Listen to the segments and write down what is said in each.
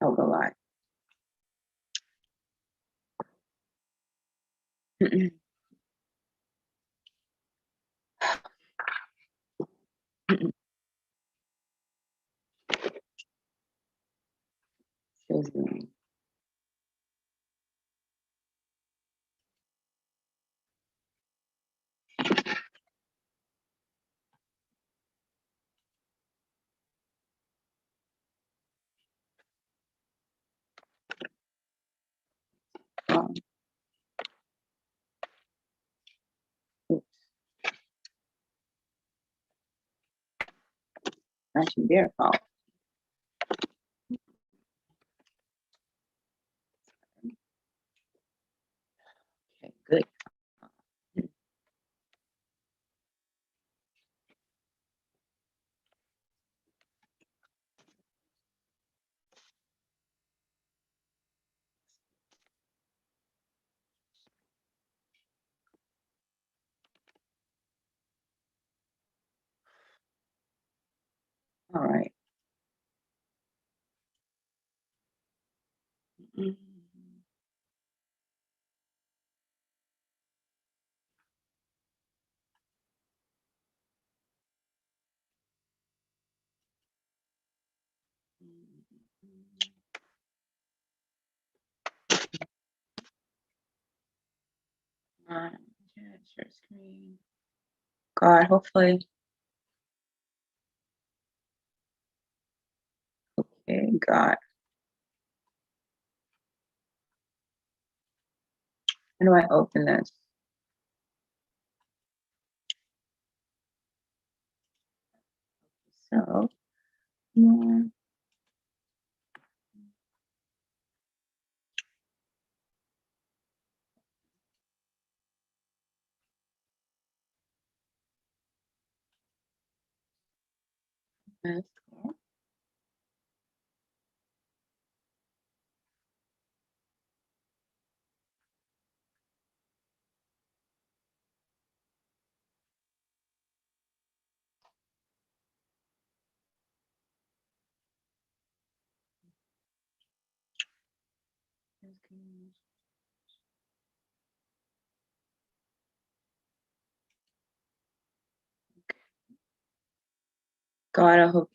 I'll go live. Actually, their fault. Okay, good. All right. Share screen. God, hopefully. Okay, God. How do I open this? So, more. That's cool. God, I hope.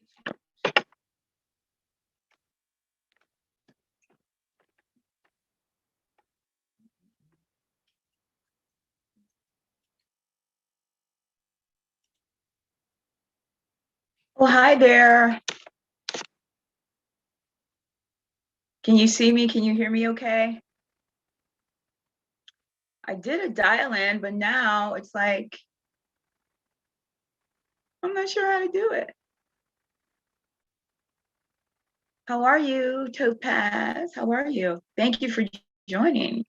Oh, hi there. Can you see me? Can you hear me okay? I did a dial-in, but now it's like, I'm not sure how to do it. How are you, Topaz? How are you? Thank you for joining.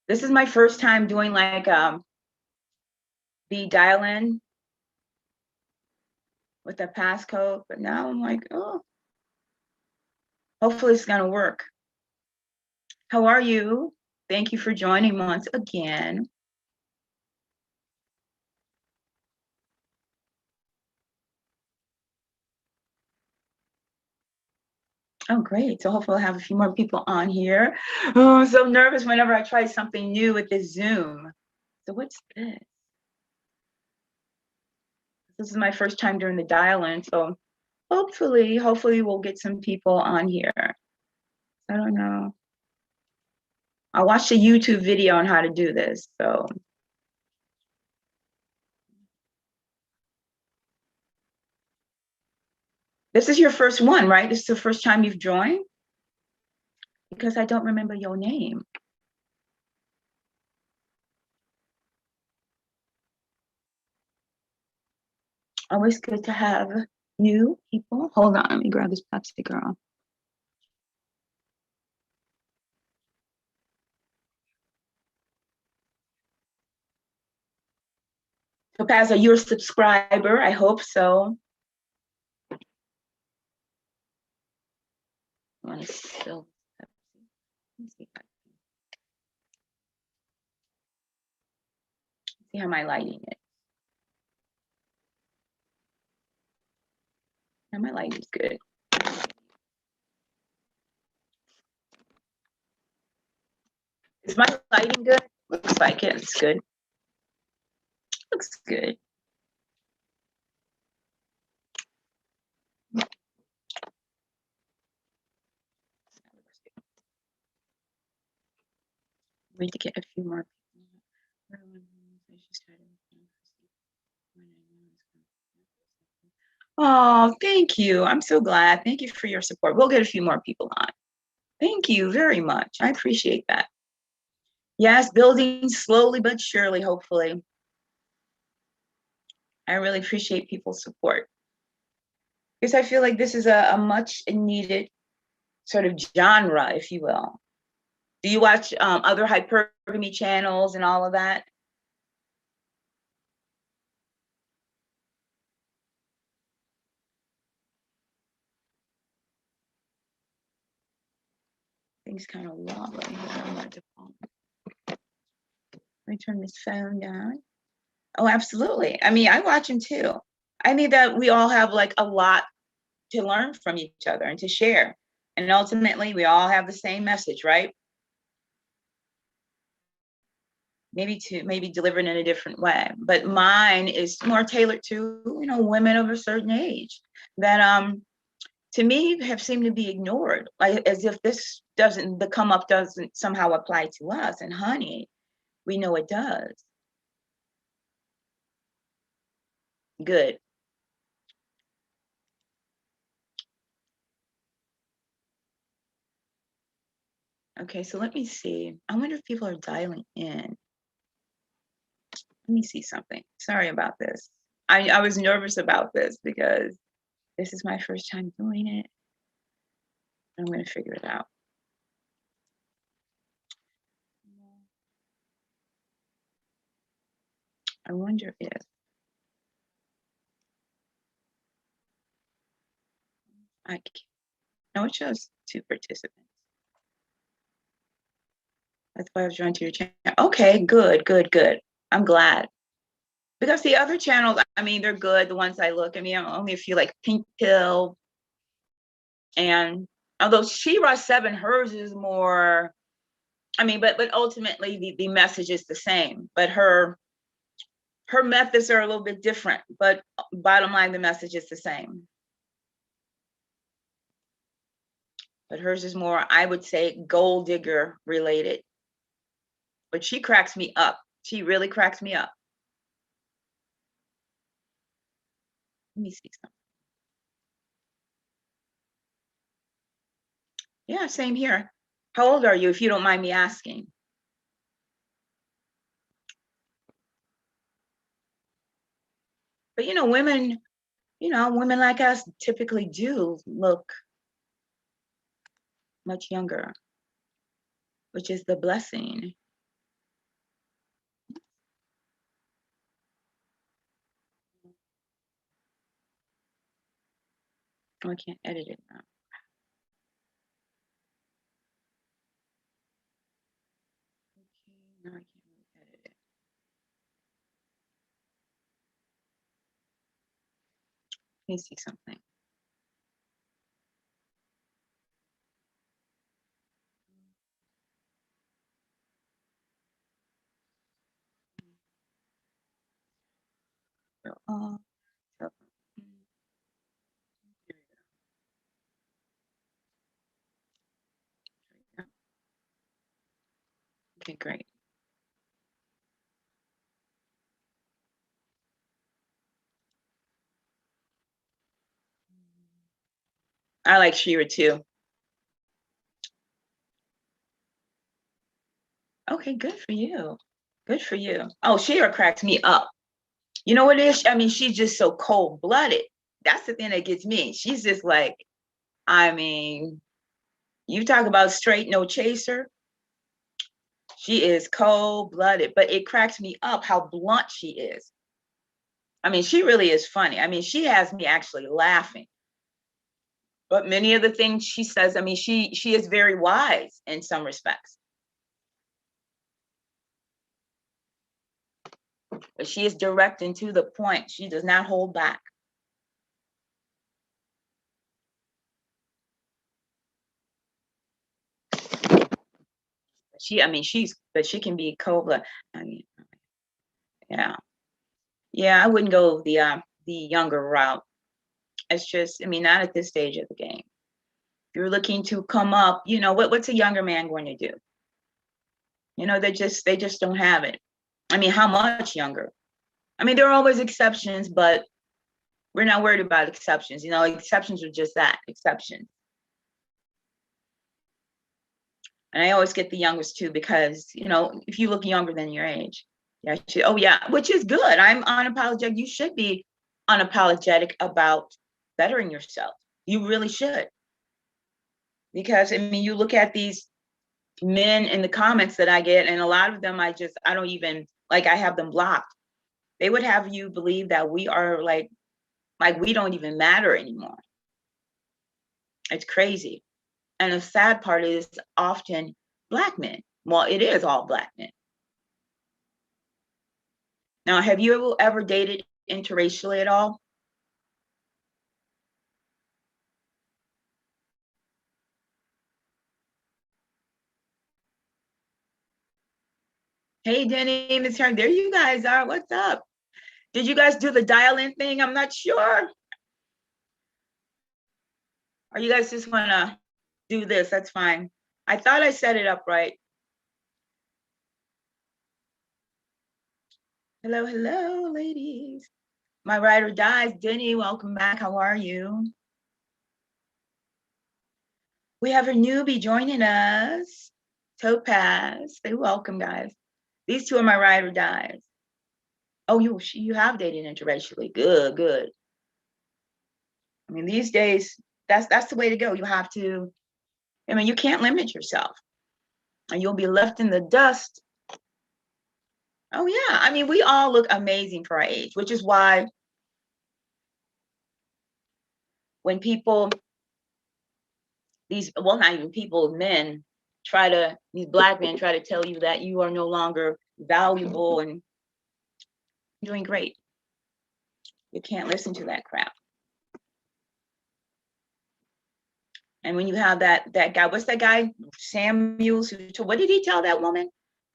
This is my first time doing like the dial-in with the passcode, but now I'm like, oh, hopefully it's gonna work. How are you? Thank you for joining once again. Oh, great. So hopefully I'll have a few more people on here. Oh, I'm so nervous whenever I try something new with this Zoom. So what's this? This is my first time doing the dial-in, so hopefully we'll get some people on here. I don't know. I watched a YouTube video on how to do this, so. This is your first one, right? This is the first time you've joined? Because I don't remember your name. Always good to have new people. Hold on, let me grab this Pepsi girl. So Paz, are you a subscriber? I hope so. I want to spill Pepsi. Let me see if I can see how my lighting is. And my lighting's good. Is my lighting good? Looks like it. It's good. Looks good. Wait to get a few more. Oh, thank you. I'm so glad. Thank you for your support. We'll get a few more people on. Thank you very much. I appreciate that. Yes, building slowly but surely, hopefully. I really appreciate people's support. Because I feel like this is a much needed sort of genre, if you will. Do you watch other hypergamy channels and all of that? Things kind of wobbly. Let me turn this phone down. Oh, absolutely. I mean, I watch them too. I think that we all have like a lot to learn from each other and to share. And ultimately, we all have the same message, right? Maybe delivered in a different way. But mine is more tailored to, women of a certain age that to me have seemed to be ignored, like as if the come up doesn't somehow apply to us. And honey, we know it does. Good. Okay, so let me see. I wonder if people are dialing in. Let me see something. Sorry about this. I was nervous about this because this is my first time doing it. I'm going to figure it out. I wonder if no, it shows 2 participants. That's why I was joined to your channel. Okay, good. I'm glad. Because the other channels, I mean, they're good. The ones I look, I mean, only a few like Pink Pill. And although Shira 7, hers is more, I mean, but ultimately the message is the same. But her methods are a little bit different. But bottom line, the message is the same. But hers is more, I would say, gold digger related. But she cracks me up. She really cracks me up. Let me see something. Yeah, same here. How old are you, if you don't mind me asking? But women like us typically do look much younger, which is the blessing. Oh, I can't edit it now. Okay, no, I can't really edit it. Let me see something. Oh, so, okay, great. I like Shira too. Okay, good for you. Good for you. Oh, Shira cracks me up. You know what it is? I mean, she's just so cold-blooded. That's the thing that gets me. She's just like, I mean, you talk about straight, no chaser. She is cold-blooded, but it cracks me up how blunt she is. I mean, she really is funny. I mean, she has me actually laughing. But many of the things she says, I mean, she is very wise in some respects. But she is direct and to the point. She does not hold back. I mean, but she can be cold-blooded. I mean, yeah. Yeah, I wouldn't go the younger route. It's just, I mean, not at this stage of the game. If you're looking to come up, you know, what's a younger man going to do? You know, they just don't have it. I mean, how much younger? I mean, there are always exceptions, but we're not worried about exceptions. You know, exceptions are just that, exceptions. And I always get the youngest too, because, you know, if you look younger than your age, yeah, oh yeah, which is good. I'm unapologetic. You should be unapologetic about bettering yourself. You really should. Because I mean, you look at these men in the comments that I get, and a lot of them I don't even, like, I have them blocked. They would have you believe that we are like we don't even matter anymore. It's crazy. And the sad part is often Black men. Well, it is all Black men. Now, have you ever dated interracially at all? Hey, Denny, Miss Hearn, there you guys are. What's up? Did you guys do the dial-in thing? I'm not sure. Or you guys just want to do this? That's fine. I thought I set it up right. Hello, hello, ladies. My ride or dies. Denny, welcome back. How are you? We have a newbie joining us. Topaz. Say welcome, guys. These two are my ride or dies. Oh, you have dated interracially. Good, good. I mean, these days, that's the way to go. You have to, I mean, you can't limit yourself, and you'll be left in the dust. Oh yeah, I mean, we all look amazing for our age, which is why when people, well, not even people, men, these Black men try to tell you that you are no longer valuable and doing great. You can't listen to that crap. And when you have that guy, what's that guy, Samuels, what did he tell that woman?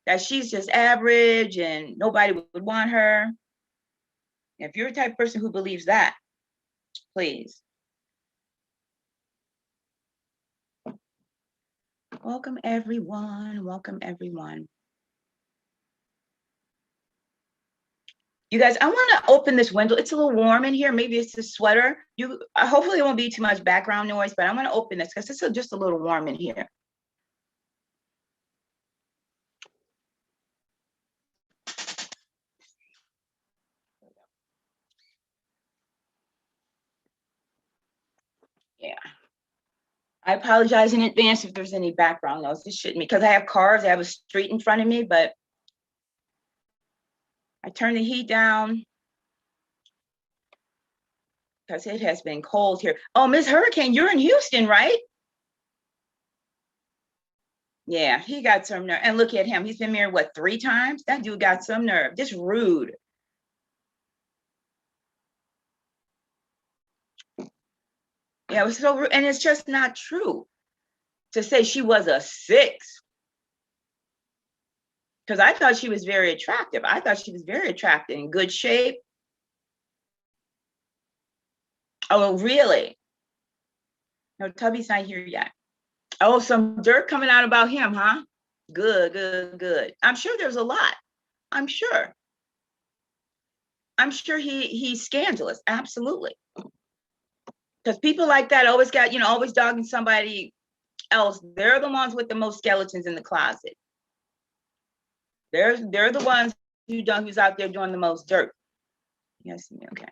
That she's just average and nobody would want her. If you're the type of person who believes that, please. Welcome, everyone. Welcome, everyone. You guys, I want to open this window. It's a little warm in here. Maybe it's the sweater. Hopefully it won't be too much background noise, but I'm going to open this because it's just a little warm in here. Yeah. I apologize in advance if there's any background noise. This shouldn't be, because I have cars. I have a street in front of me, but I turn the heat down because it has been cold here. Oh, Miss Hurricane, you're in Houston, right? Yeah, he got some nerve. And look at him. He's been married, what, 3 times? That dude got some nerve. Just rude. Yeah, it was so rude. And it's just not true to say she was a 6. Because I thought she was very attractive. I thought she was very attractive, in good shape. Oh, really? No, Tubby's not here yet. Oh, some dirt coming out about him, huh? Good, good, good. I'm sure there's a lot. I'm sure. I'm sure he's scandalous. Absolutely. Because people like that always got, always dogging somebody else. They're the ones with the most skeletons in the closet. They're the ones who's out there doing the most dirt. Yes, okay.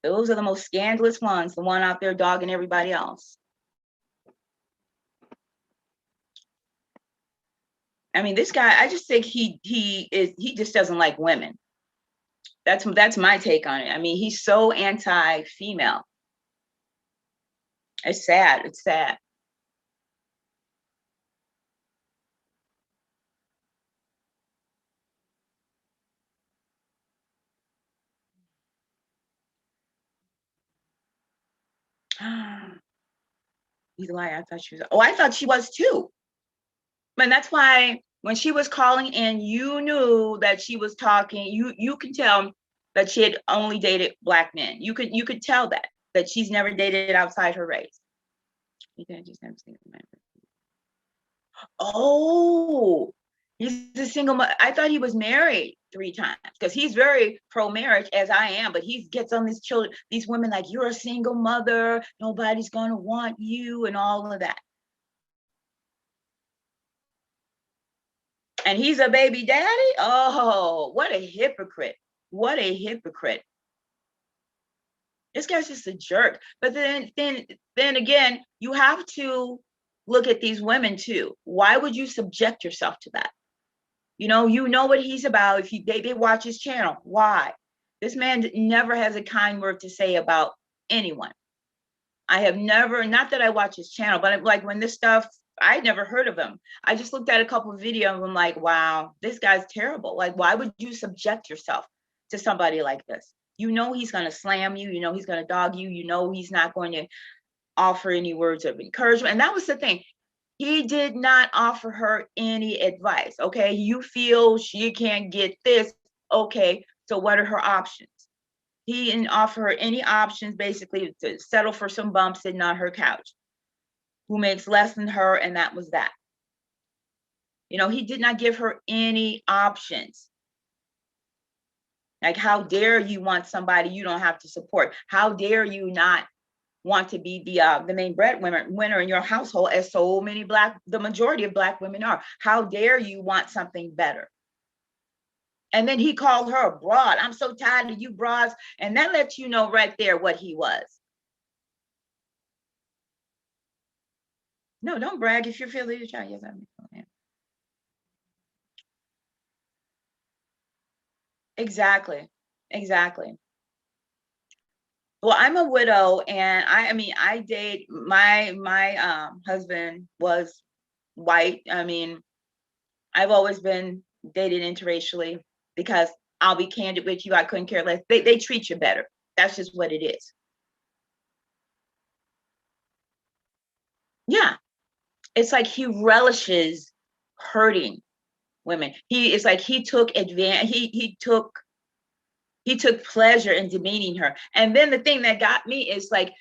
Those are the most scandalous ones, the one out there dogging everybody else. I mean, this guy, I just think he just doesn't like women. That's my take on it. I mean, he's so anti-female. It's sad. It's sad. He's a liar. I thought she was. Oh, I thought she was too. And that's why when she was calling in, you knew that she was talking. You can tell that she had only dated Black men. You could tell that she's never dated outside her race. You can't just have single man. Oh, he's a single. I thought he was married 3 times because he's very pro-marriage, as I am. But he gets on these women like, you're a single mother, nobody's gonna want you, and all of that. And he's a baby daddy. Oh, what a hypocrite! What a hypocrite! This guy's just a jerk. But then again, you have to look at these women too. Why would you subject yourself to that? You know what he's about. If they watch his channel, why? This man never has a kind word to say about anyone. I have never, not that I watch his channel, but like when this stuff, I never heard of him. I just looked at a couple of videos and I'm like, wow, this guy's terrible. Like, why would you subject yourself to somebody like this? You know he's going to slam you. You know he's going to dog you. You know he's not going to offer any words of encouragement. And that was the thing. He did not offer her any advice. Okay, you feel she can't get this. Okay, so what are her options? He didn't offer her any options, basically, to settle for some bumps sitting on her couch, who makes less than her, and that was that. He did not give her any options. Like, how dare you want somebody you don't have to support? How dare you not want to be the main breadwinner in your household, as so many the majority of Black women are? How dare you want something better? And then he called her a broad. I'm so tired of you broads. And that lets you know right there what he was. No, don't brag if you feel that you're trying. Yes, I'm. Exactly. Well, I'm a widow, and I date my husband was white. I've always been dated interracially because I'll be candid with you, I couldn't care less. They treat you better. That's just what it is. Yeah. It's like he relishes hurting women. It's like he took advantage, he took pleasure in demeaning her. And then the thing that got me is like,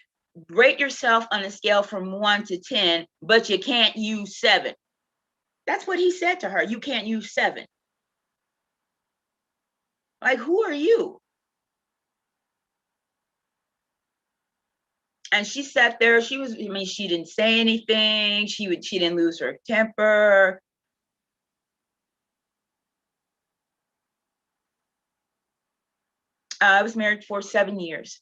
rate yourself on a scale from 1 to 10, but you can't use 7. That's what he said to her. You can't use 7. Like, who are you? And she sat there. She didn't say anything. She didn't lose her temper. I was married for 7 years.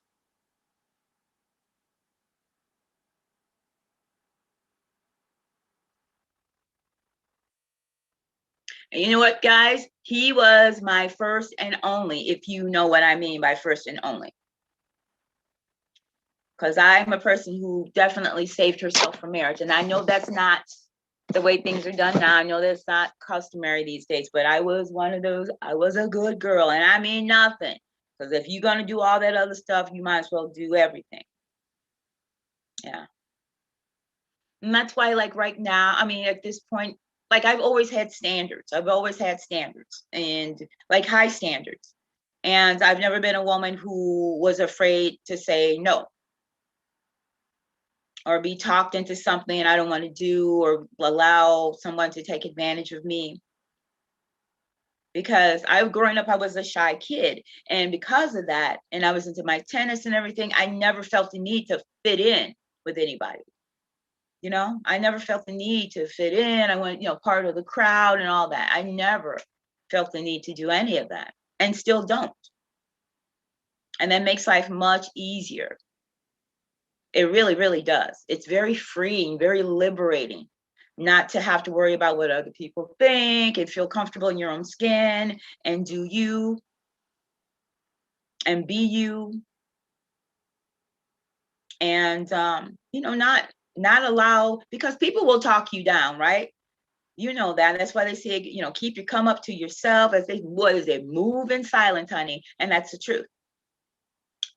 And you know what, guys? He was my first and only, if you know what I mean by first and only. Because I'm a person who definitely saved herself for marriage. And I know that's not the way things are done now. I know that's not customary these days, but I was one of those. I was a good girl, and I mean nothing. Because if you're going to do all that other stuff, you might as well do everything. Yeah. And that's why, like right now, at this point, like I've always had standards. I've always had standards, and like high standards. And I've never been a woman who was afraid to say no, or be talked into something I don't want to do, or allow someone to take advantage of me. Because growing up, I was a shy kid. And because of that, and I was into my tennis and everything, I never felt the need to fit in with anybody. I never felt the need to fit in. I went, part of the crowd and all that. I never felt the need to do any of that, and still don't. And that makes life much easier. It really, really does. It's very freeing, very liberating, not to have to worry about what other people think, and feel comfortable in your own skin, and do you, and be you. And, not allow, because people will talk you down, right? You know that. That's why they say, keep your come up to yourself, as move in silence, honey. And that's the truth.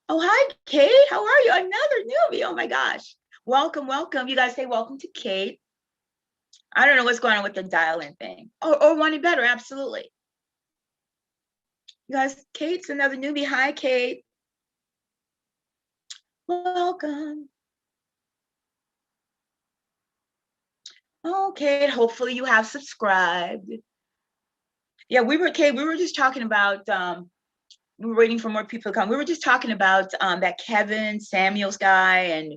Oh, hi, Kate. How are you? Another newbie. Oh my gosh. Welcome, welcome. You guys say welcome to Kate. I don't know what's going on with the dial-in thing. Or wanting better, absolutely. You guys, Kate's another newbie. Hi, Kate. Welcome. Okay, hopefully you have subscribed. Yeah, Kate, we were just talking about, we were waiting for more people to come. We were just talking about that Kevin Samuels guy, and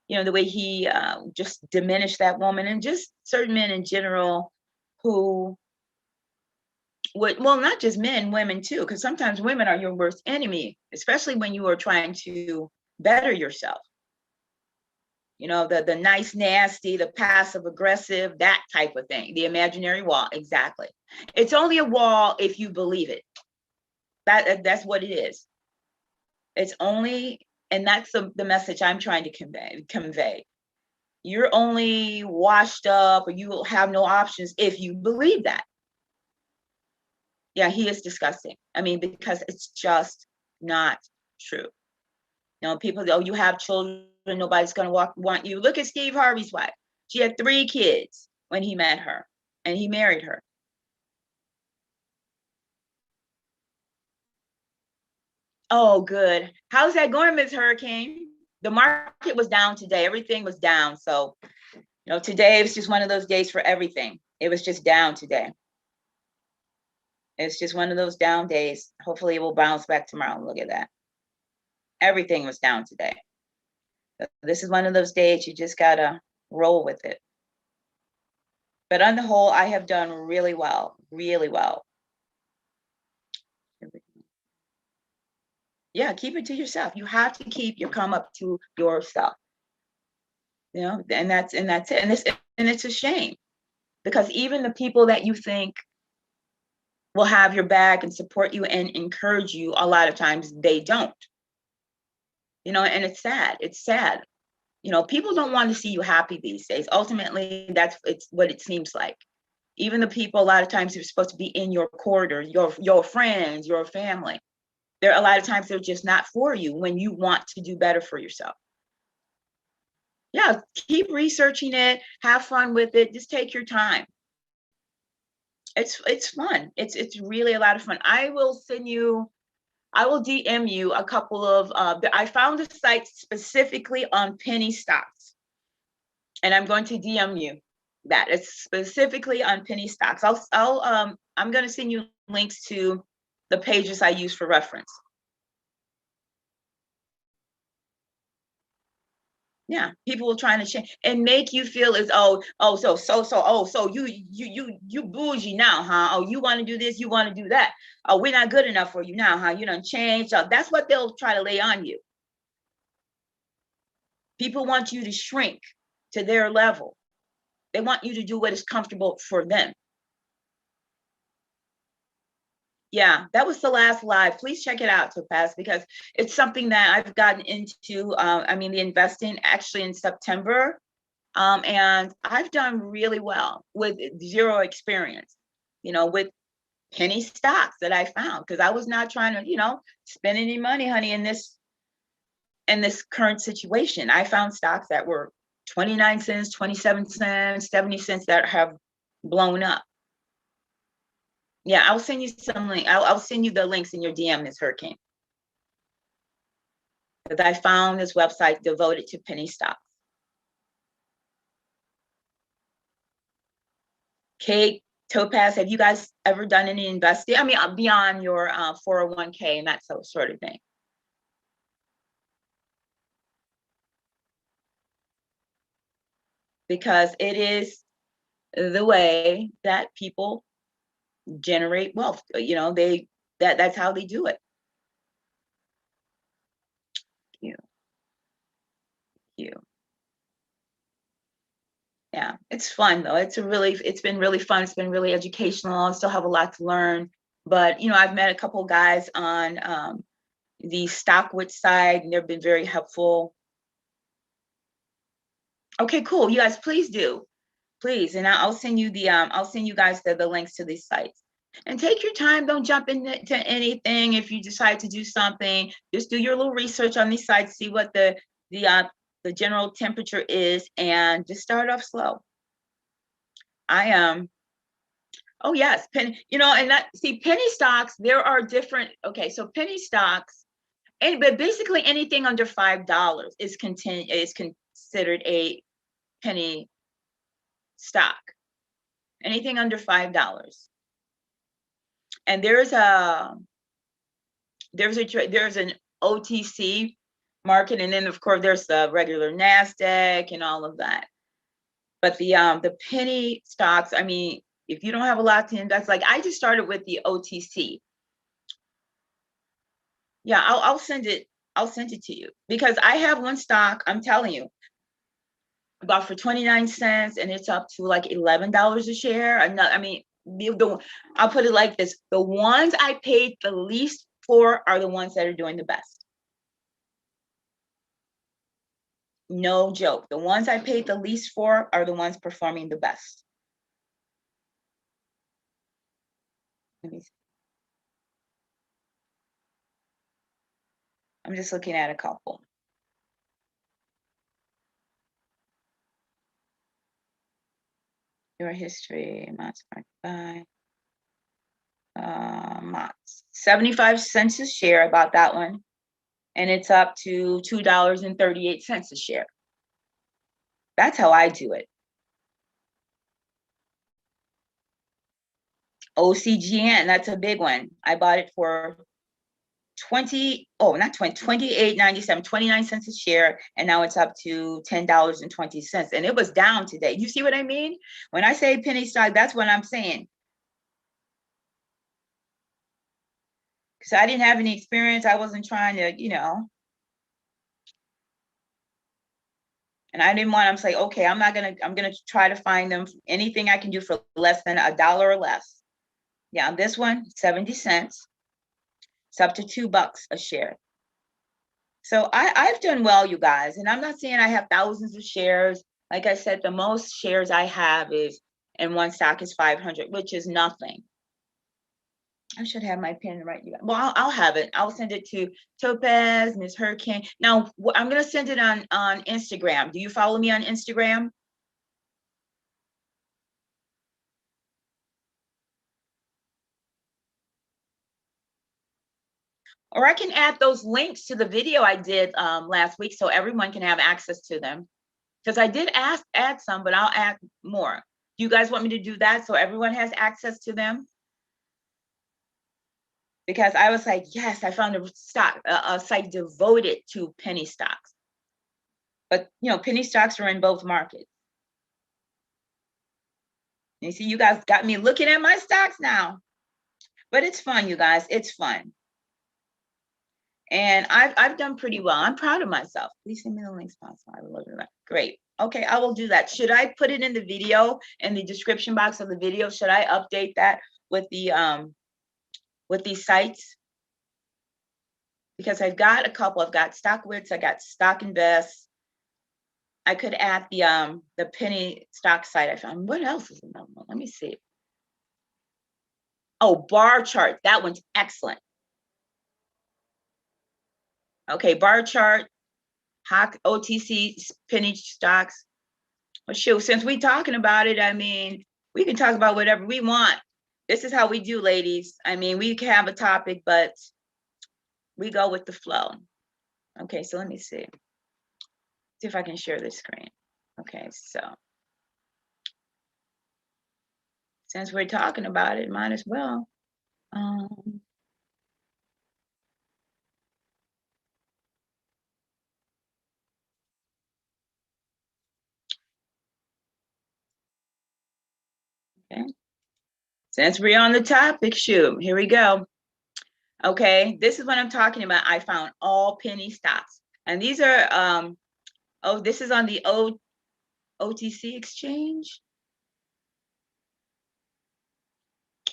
the way he just diminished that woman, and just certain men in general who would, well, not just men, women too, because sometimes women are your worst enemy, especially when you are trying to better yourself. The nice, nasty, the passive aggressive, that type of thing, the imaginary wall. Exactly. It's only a wall if you believe it. That's what it is. It's only, and that's the message I'm trying to convey. You're only washed up, or you will have no options if you believe that. Yeah, he is disgusting. I mean, because it's just not true. People, oh, you have children, nobody's going to want you. Look at Steve Harvey's wife. She had 3 kids when he met her, and he married her. Oh, good. How's that going, Ms. Hurricane? The market was down today. Everything was down. So, today was just one of those days for everything. It was just down today. It's just one of those down days. Hopefully it will bounce back tomorrow. Look at that. Everything was down today. This is one of those days you just gotta roll with it. But on the whole, I have done really well, really well. Yeah, keep it to yourself. You have to keep your come up to yourself. And that's it. And it's a shame, because even the people that you think will have your back and support you and encourage you, a lot of times they don't. And it's sad. It's sad. People don't want to see you happy these days. Ultimately, it's what it seems like. Even the people, a lot of times, who are supposed to be in your corridor, your friends, your family, a lot of times they're just not for you when you want to do better for yourself. Yeah, keep researching it, have fun with it, just take your time. It's fun. It's really a lot of fun. I will DM you a couple of, I found a site specifically on penny stocks, and I'm going to DM you that. It's specifically on penny stocks. I'm going to send you links to the pages I use for reference. Yeah, people will try to change and make you feel as so you bougie now, huh? Oh, you want to do this, you want to do that. Oh, we're not good enough for you now, huh? You done changed. That's what they'll try to lay on you. People want you to shrink to their level. They want you to do what is comfortable for them. Yeah, that was the last live. Please check it out, Topaz, because it's something that I've gotten into. The investing actually in September. And I've done really well with zero experience, with penny stocks that I found, because I was not trying to, spend any money, honey, in this current situation. I found stocks that were 29 cents, 27 cents, 70 cents that have blown up. Yeah, I'll send you some link. I'll send you the links in your DM, Ms. Hurricane. Because I found this website devoted to penny stocks. Kate, Topaz, have you guys ever done any investing? I mean, beyond your 401k and that sort of thing. Because it is the way that people generate wealth. That's how they do it. You. Yeah, it's fun though. It's been really fun. It's been really educational. I still have a lot to learn, but I've met a couple guys on the Stockwood side, and they've been very helpful. Okay, cool. You guys, please do, please, and I'll send you I'll send you guys the links to these sites. And take your time. Don't jump into anything. If you decide to do something, just do your little research on these sites. See what the the general temperature is, and just start off slow. I am. Oh yes, penny. You know, and that, see, penny stocks. There are different. Okay, so penny stocks, but basically anything under $5 is considered a penny stock. Anything under $5. And there's an OTC market, and then of course there's the regular NASDAQ and all of that. But the penny stocks, I mean, if you don't have a lot to invest, like I just started with the OTC. Yeah, I'll send it to you, because I have one stock, I'm telling you, about for 29 cents, and it's up to like $11 a share. I mean, I'll put it like this: the ones I paid the least for are the ones that are doing the best. No joke. The ones I paid the least for are the ones performing the best. Let me see. I'm just looking at a couple. Your history, Mott's by 75 cents a share. I bought that one, and it's up to $2.38 a share. That's how I do it. OCGN, that's a big one. I bought it for 28.97, 29 cents a share, and now it's up to $10.20. And it was down today. You see what I mean? When I say penny stock, that's what I'm saying. Because I didn't have any experience. I wasn't trying to, you know. And I didn't want, I'm saying, okay, I'm gonna try to find them anything I can do for less than $1 or less. Yeah, this one, 70 cents. It's up to $2 a share. So I've done well, you guys, and I'm not saying I have thousands of shares. Like I said, the most shares I have is in one stock is 500, which is nothing. I should have my pen right here. Well, I'll have it. I'll send it to Topaz, Miss Hurricane. Now, I'm going to send it on Instagram. Do you follow me on Instagram? Or I can add those links to the video I did last week so everyone can have access to them. Because I did add some, but I'll add more. Do you guys want me to do that so everyone has access to them? Because I was like, yes, I found a site devoted to penny stocks. But, you know, penny stocks are in both markets. You see, you guys got me looking at my stocks now. But it's fun, you guys. It's fun. And I've done pretty well. I'm proud of myself. Please send me the links. I would love that. Great. Okay, I will do that. Should I put it in the video, in the description box of the video? Should I update that with these sites? Because I've got a couple. I've got StockWits, I got Stock Invest. I could add the penny stock site I found. What else is another one? Let me see. Oh, bar chart. That one's excellent. Okay, bar chart, OTC, penny stocks. Well, shoot, since we're talking about it, I mean, we can talk about whatever we want. This is how we do, ladies. I mean, we can have a topic, but we go with the flow. Okay, so let me see if I can share this screen. Okay, so since we're talking about it, might as well. Okay, since we're on the topic, shoot, here we go. Okay, this is what I'm talking about. I found all penny stocks, and these are oh, this is on the OTC exchange,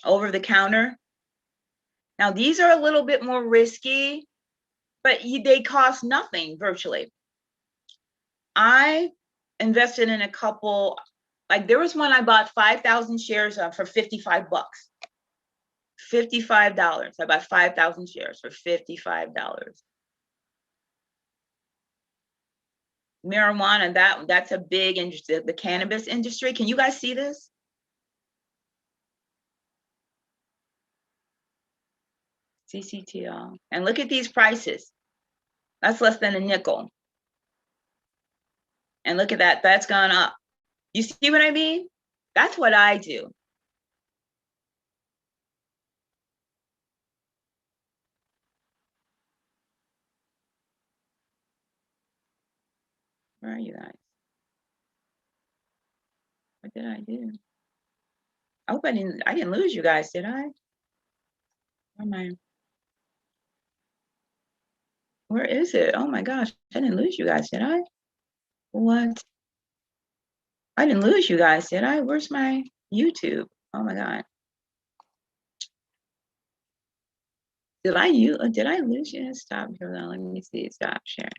over the counter. Now these are a little bit more risky, but they cost nothing virtually. I invested in a couple. Like there was one I bought 5,000 shares for $55. $55. I bought 5,000 shares for $55. marijuana, that's a big industry, the cannabis industry. Can you guys see this? CCTL. And look at these prices. That's less than a nickel. And look at that, that's gone up. You see what I mean? That's what I do. Where are you guys? What did I do? I hope I didn't lose you guys, did I? Where am I? Where is it? Oh my gosh, I didn't lose you guys, did I? What? I didn't lose you guys, did I? Where's my YouTube? Oh my God. Did I lose you? Stop. Hold on, let me see. Stop sharing.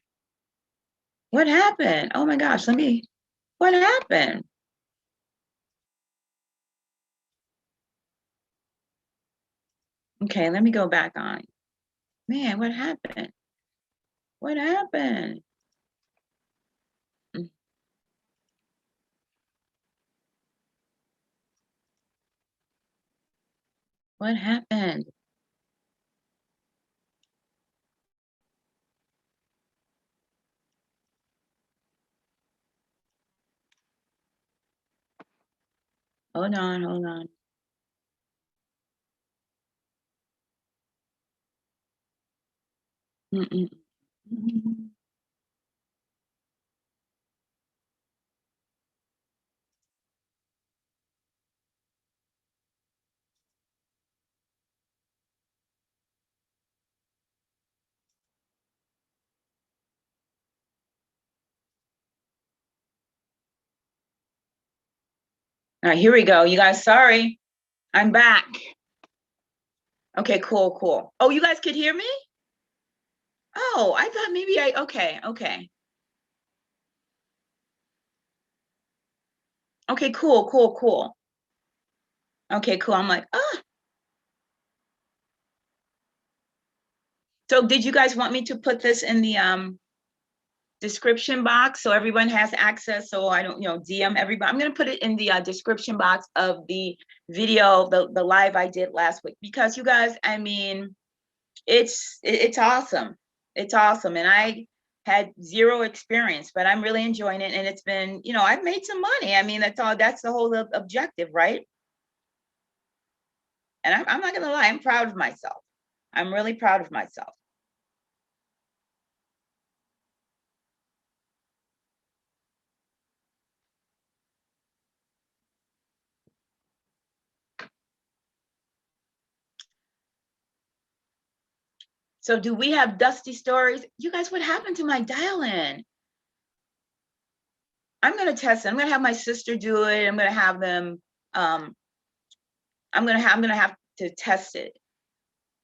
What happened? Oh my gosh, what happened? Okay, let me go back on. Man, what happened? What happened? What happened? Hold on, hold on. Mm-mm. All right, here we go. You guys, sorry. I'm back. Okay, cool. Oh, you guys could hear me? Oh, I thought maybe okay. Okay, cool. Okay, cool. I'm like, ah. So did you guys want me to put this in the description box so everyone has access, so I don't, DM everybody? I'm gonna put it in the description box of the video, the live I did last week, because you guys, I mean, it's awesome. It's awesome. And I had zero experience, but I'm really enjoying it. And it's been, I've made some money. I mean, that's the whole objective, right? And I'm not gonna lie, I'm proud of myself. I'm really proud of myself. So do we have dusty stories? You guys, what happened to my dial-in? I'm gonna test it. I'm gonna have my sister do it. I'm gonna have them, I'm gonna have to test it.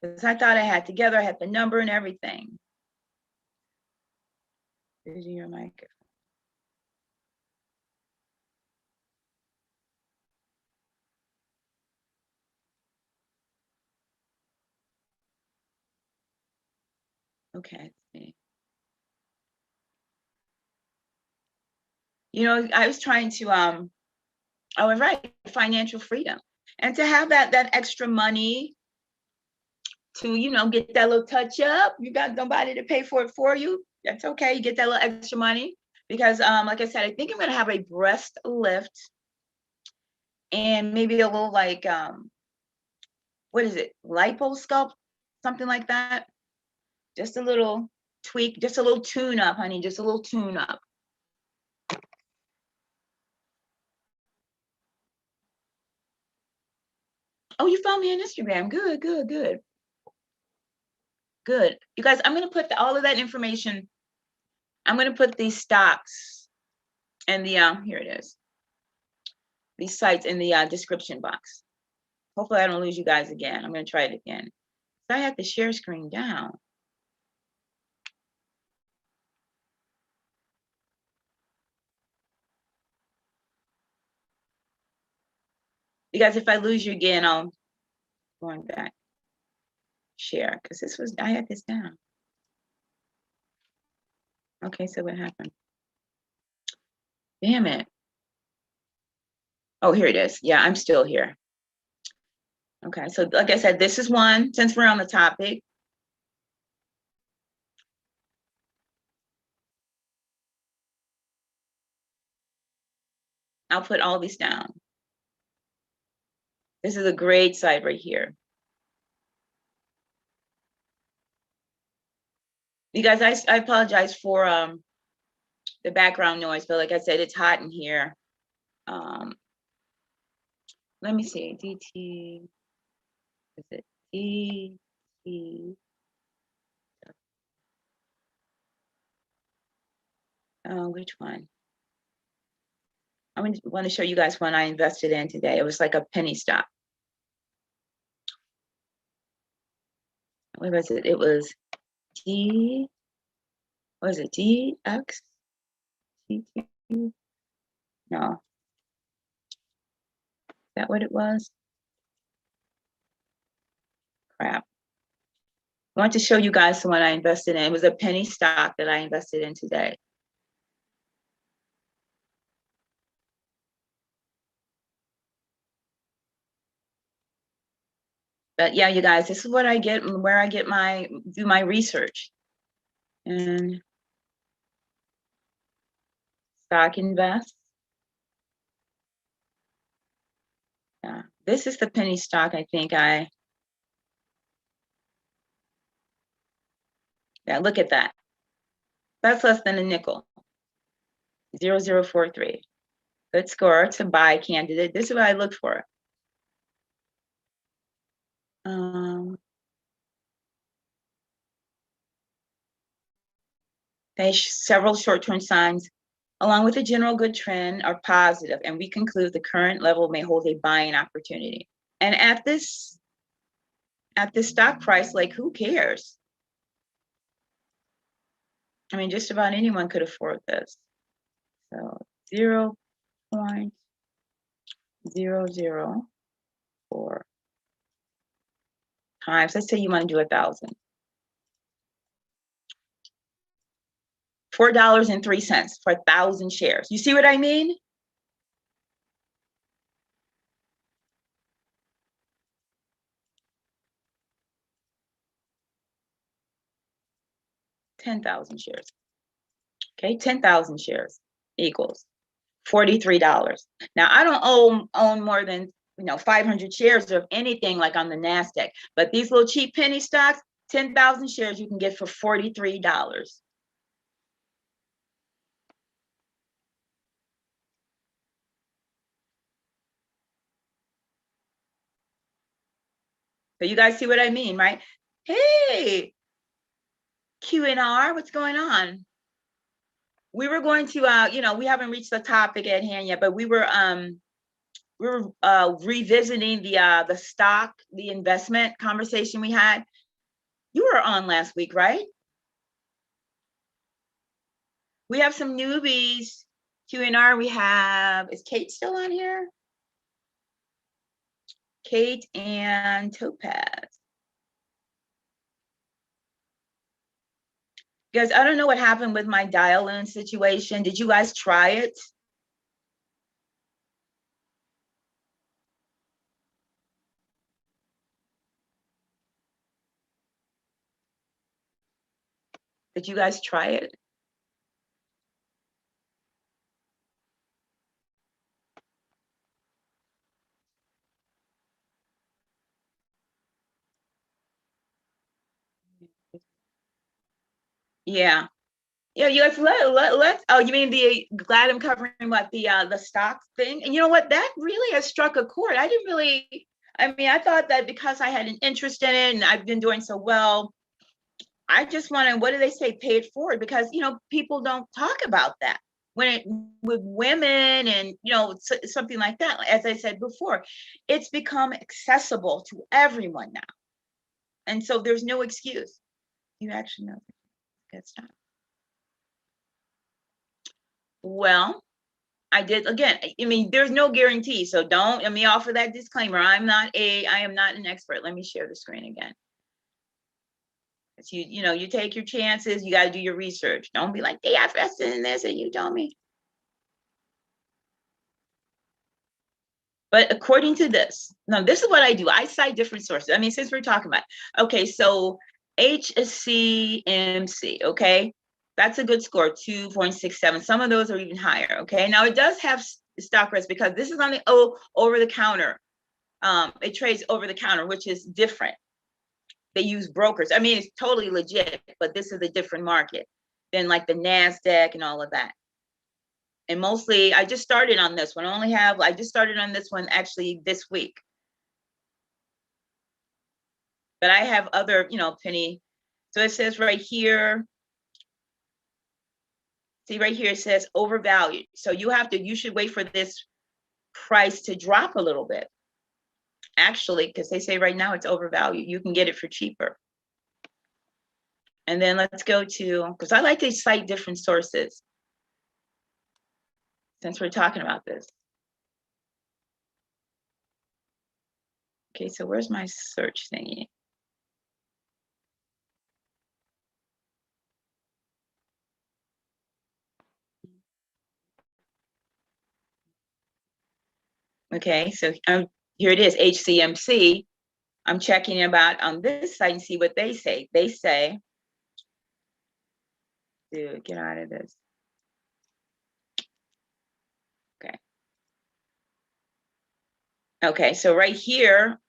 Because I thought I had together, I had the number and everything. Is your mic? Okay, let's see. I was trying to I was right, financial freedom. And to have that extra money to, get that little touch up, you got nobody to pay for it for you. That's okay. You get that little extra money. Because like I said, I think I'm gonna have a breast lift and maybe a little like what is it? Liposculpt, something like that. Just a little tweak, just a little tune up, honey, just a little tune up. Oh, you found me on Instagram. Good. You guys, I'm going to put all of that information. I'm going to put these stocks and the, here it is. These sites in the description box. Hopefully I don't lose you guys again. I'm going to try it again. So I have to share screen down. Because if I lose you again, I'll going back. Share, because I had this down. Okay, so what happened? Damn it. Oh, here it is. Yeah, I'm still here. Okay, so like I said, this is one, since we're on the topic. I'll put all these down. This is a great site right here. You guys, I apologize for the background noise, but like I said, it's hot in here. Let me see, DT, is it DT? Which one? I want to show you guys one I invested in today. It was like a penny stock. What was it? It was D, what was it, DX? DT? No. Is that what it was? Crap. I want to show you guys the one I invested in. It was a penny stock that I invested in today. But yeah, you guys, this is what I get, where I get do my research. And stock invest. Yeah, this is the penny stock. I think yeah, look at that. That's less than a nickel. 0043. Good score to buy candidate. This is what I look for. Several short-term signs, along with a general good trend, are positive, and we conclude the current level may hold a buying opportunity. And at this stock price, like, who cares? I mean, just about anyone could afford this. So 0.004 times, let's say you want to do 1,000. $4.03 for 1,000 shares. You see what I mean? $10,000 shares. Okay, 10,000 shares equals $43. Now, I don't own more than 500 shares of anything like on the NASDAQ, but these little cheap penny stocks, 10,000 shares you can get for $43. So you guys see what I mean, right? Hey, Q&R, what's going on? We were going to, we haven't reached the topic at hand yet, but we were revisiting the stock, the investment conversation we had. You were on last week, right? We have some newbies. Q&R, we have, is Kate still on here? Kate and Topaz. Guys, I don't know what happened with my dial-in situation. Did you guys try it? Did you guys try it? Yeah. Yeah, you guys let's, oh, you mean glad I'm covering what the stock thing? And you know what, that really has struck a chord. I didn't really, I mean, I thought that because I had an interest in it and I've been doing so well, I just want to, what do they say, pay it forward, because people don't talk about that with women and something like that. As I said before, it's become accessible to everyone now, and so there's no excuse. You actually know. Good stuff. Well, I did, again, I mean, there's no guarantee, so let me offer that disclaimer. I am not an expert. Let me share the screen again. You take your chances. You got to do your research. Don't be like, they invested in this and you told me. But according to this, now this is what I do. I cite different sources. I mean, since we're talking about, okay, so HCMC, okay, that's a good score, 2.67. Some of those are even higher, okay. Now it does have stock risk because this is on the over the counter. It trades over the counter, which is different. They use brokers. I mean, it's totally legit, but this is a different market than like the NASDAQ and all of that. And mostly, I just started on this one. I just started on this one actually this week. But I have other, penny. So it says right here, see right here, it says overvalued. So you should wait for this price to drop a little bit. Actually, because they say right now it's overvalued. You can get it for cheaper. And then let's go to, because I like to cite different sources since we're talking about this. Okay, so where's my search thingy? Okay, so here it is, HCMC. I'm checking about on this site and see what they say. They say, dude, get out of this. Okay. Okay, so right here,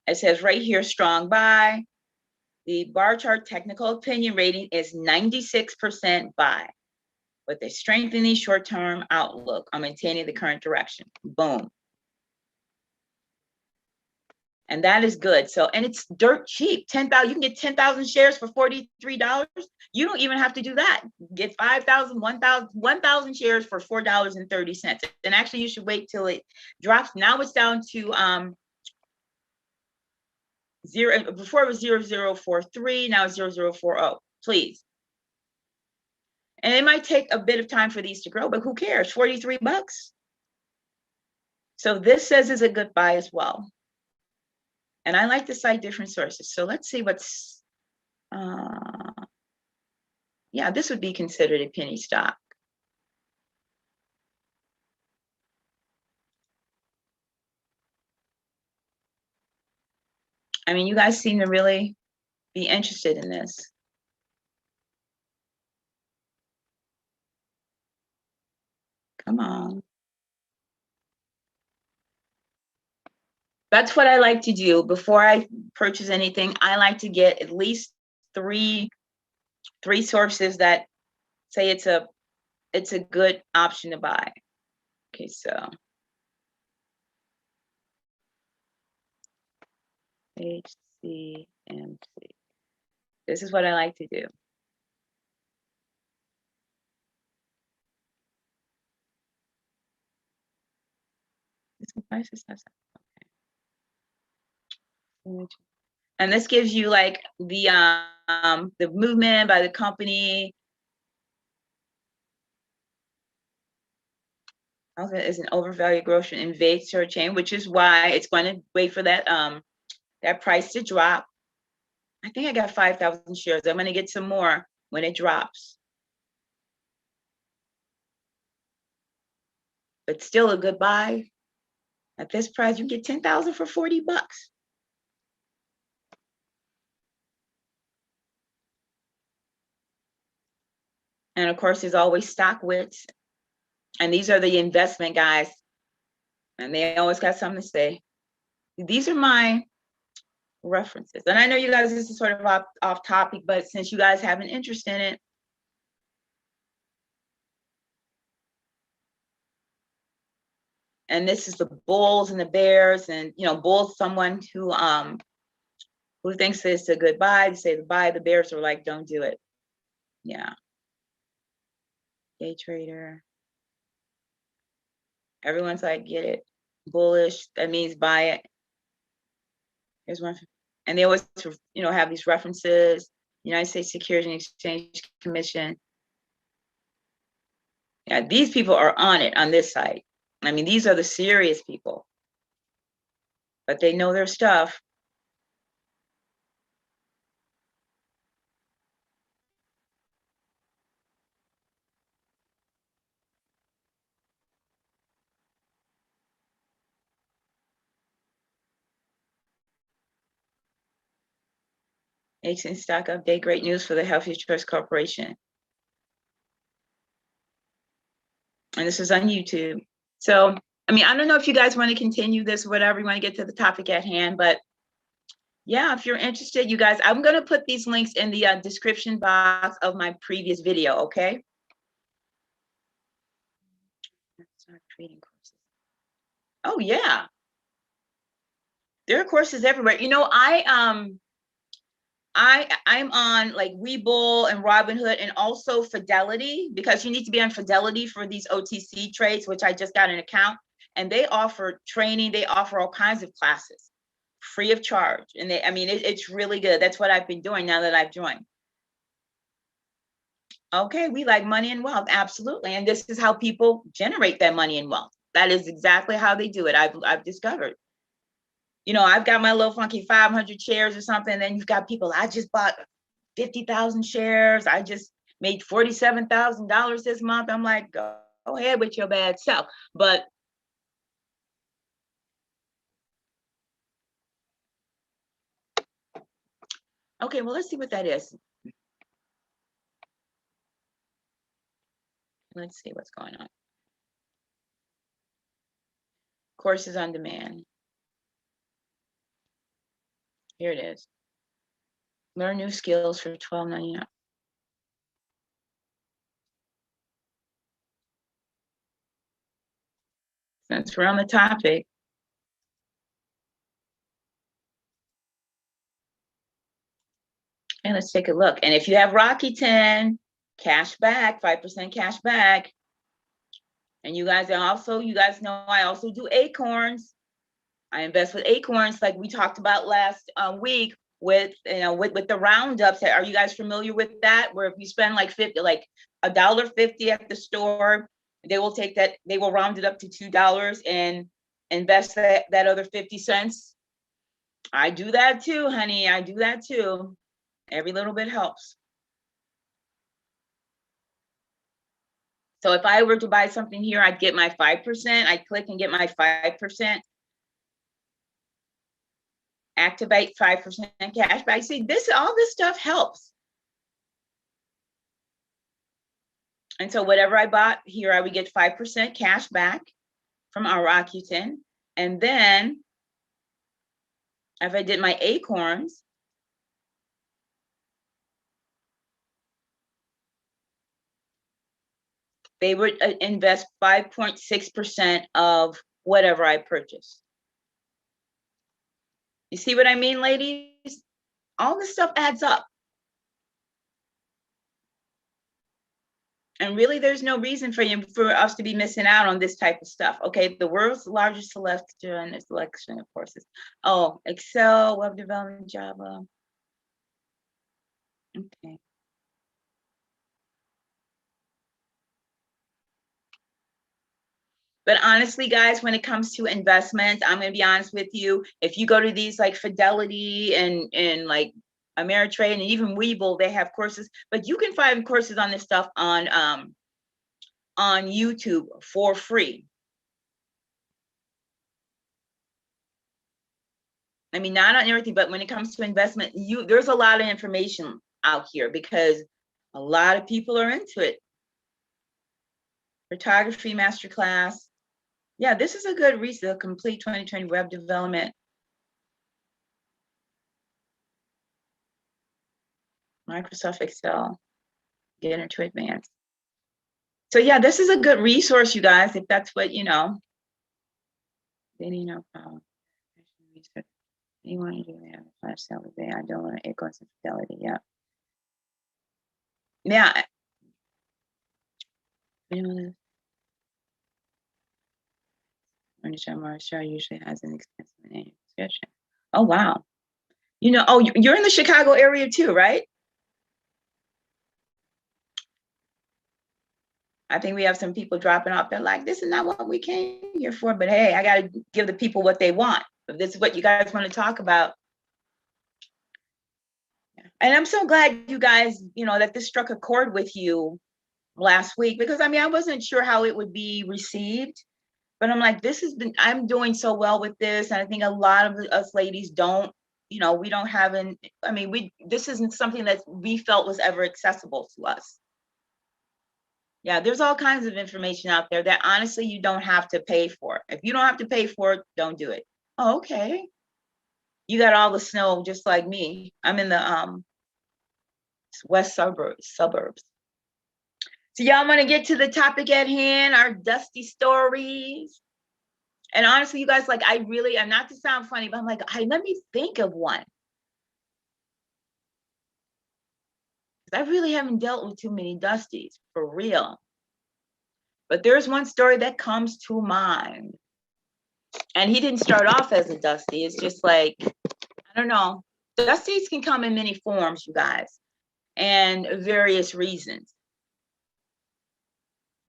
it says right here, strong buy. The bar chart technical opinion rating is 96% buy, with a strengthening short-term outlook on maintaining the current direction. Boom. And that is good. So, and it's dirt cheap. 10,000, you can get 10,000 shares for $43. You don't even have to do that. Get 5,000, 1,000 shares for $4.30. And actually you should wait till it drops. Now it's down to zero. Before it was 0043, now it's 0040. Please. And it might take a bit of time for these to grow, but who cares? 43 bucks. So this says is a good buy as well. And I like to cite different sources. So let's see what's, yeah, this would be considered a penny stock. I mean, you guys seem to really be interested in this. Come on. That's what I like to do. Before I purchase anything, I like to get at least three sources that say it's a good option to buy. Okay, so HCMC. This is what I like to do. And this gives you like the movement by the company. Is an overvalued grocery invades her chain, which is why it's going to wait for that that price to drop. I think I got 5,000 shares. I'm going to get some more when it drops. But still a good buy. At this price, you get 10,000 for 40 bucks. And of course, there's always stock wits. And these are the investment guys. And they always got something to say. These are my references. And I know you guys, this is sort of off topic, but since you guys have an interest in it, and this is the bulls and the bears, and bulls, someone who thinks it's a good buy. They say the buy. The bears are like, don't do it. Yeah. Day trader. Everyone's like, get it. Bullish. That means buy it. Here's one. And they always, have these references. United States Securities and Exchange Commission. Yeah, these people are on it on this site. I mean, these are the serious people. But they know their stuff. 18 stock update, great news for the Healthy Choice Corporation. And this is on YouTube. So, I mean, I don't know if you guys want to continue this, whatever, you want to get to the topic at hand, but yeah, if you're interested, you guys, I'm going to put these links in the description box of my previous video, okay? Oh yeah, there are courses everywhere. You know, I'm on like Webull and Robinhood and also Fidelity, because you need to be on Fidelity for these OTC trades, which I just got an account, and they offer training. They offer all kinds of classes free of charge. And I mean, it's really good. That's what I've been doing now that I've joined. Okay, we like money and wealth, absolutely. And this is how people generate that money and wealth. That is exactly how they do it. I've discovered. You know, I've got my little funky 500 shares or something. And then you've got people, I just bought 50,000 shares. I just made $47,000 this month. I'm like, go ahead with your bad self. But okay, well, let's see what that is. Let's see what's going on. Courses on demand. Here it is. Learn new skills for $12.99. Since we're on the topic, and let's take a look. And if you have Rakuten, cash back, 5% cash back. And you guys know I also do Acorns. I invest with Acorns, like we talked about last week with the roundups. Are you guys familiar with that? Where if you spend like $1.50 at the store, they will take that, they will round it up to $2 and invest that other 50 cents. I do that too, honey. I do that too. Every little bit helps. So if I were to buy something here, I'd get my 5%. I'd click and get my 5%. Activate 5% cash back. See, all this stuff helps. And so whatever I bought here, I would get 5% cash back from our Rakuten. And then if I did my Acorns, they would invest 5.6% of whatever I purchased. You see what I mean, ladies? All this stuff adds up. And really, there's no reason for us to be missing out on this type of stuff. Okay, the world's largest selection is selection of courses. Oh, Excel, web development, Java. Okay. But honestly, guys, when it comes to investments, I'm going to be honest with you. If you go to these like Fidelity and like Ameritrade and even Webull, they have courses, but you can find courses on this stuff on YouTube for free. I mean, not on everything, but when it comes to investment, there's a lot of information out here because a lot of people are into it. Photography masterclass. Yeah, this is a good resource, complete 2020 web development. Microsoft Excel, beginner to advanced. So yeah, this is a good resource, you guys, if that's what, you know. Then you know, you want to do that flash sale today. I don't want to Acorns and Fidelity. Yeah. Yeah. You know, Furniture Marshall usually has an expensive annual subscription. Oh wow. You know, oh, you're in the Chicago area too, right? I think we have some people dropping off. They're like, this is not what we came here for, but hey, I got to give the people what they want. If this is what you guys want to talk about. And I'm so glad you guys, you know, that this struck a chord with you last week, because I mean, I wasn't sure how it would be received, but I'm like, I'm doing so well with this. And I think a lot of us ladies don't you know, we don't have I mean, this isn't something that we felt was ever accessible to us. Yeah, there's all kinds of information out there that honestly you don't have to pay for. If you don't have to pay for it, don't do it. Oh, okay. You got all the snow just like me. I'm in the west suburbs. So y'all want to get to the topic at hand, our dusty stories. And honestly, you guys, like, I'm not to sound funny, but I'm like, let me think of one. I really haven't dealt with too many dusties, for real. But there's one story that comes to mind. And he didn't start off as a dusty. It's just like, I don't know. Dusties can come in many forms, you guys, and various reasons.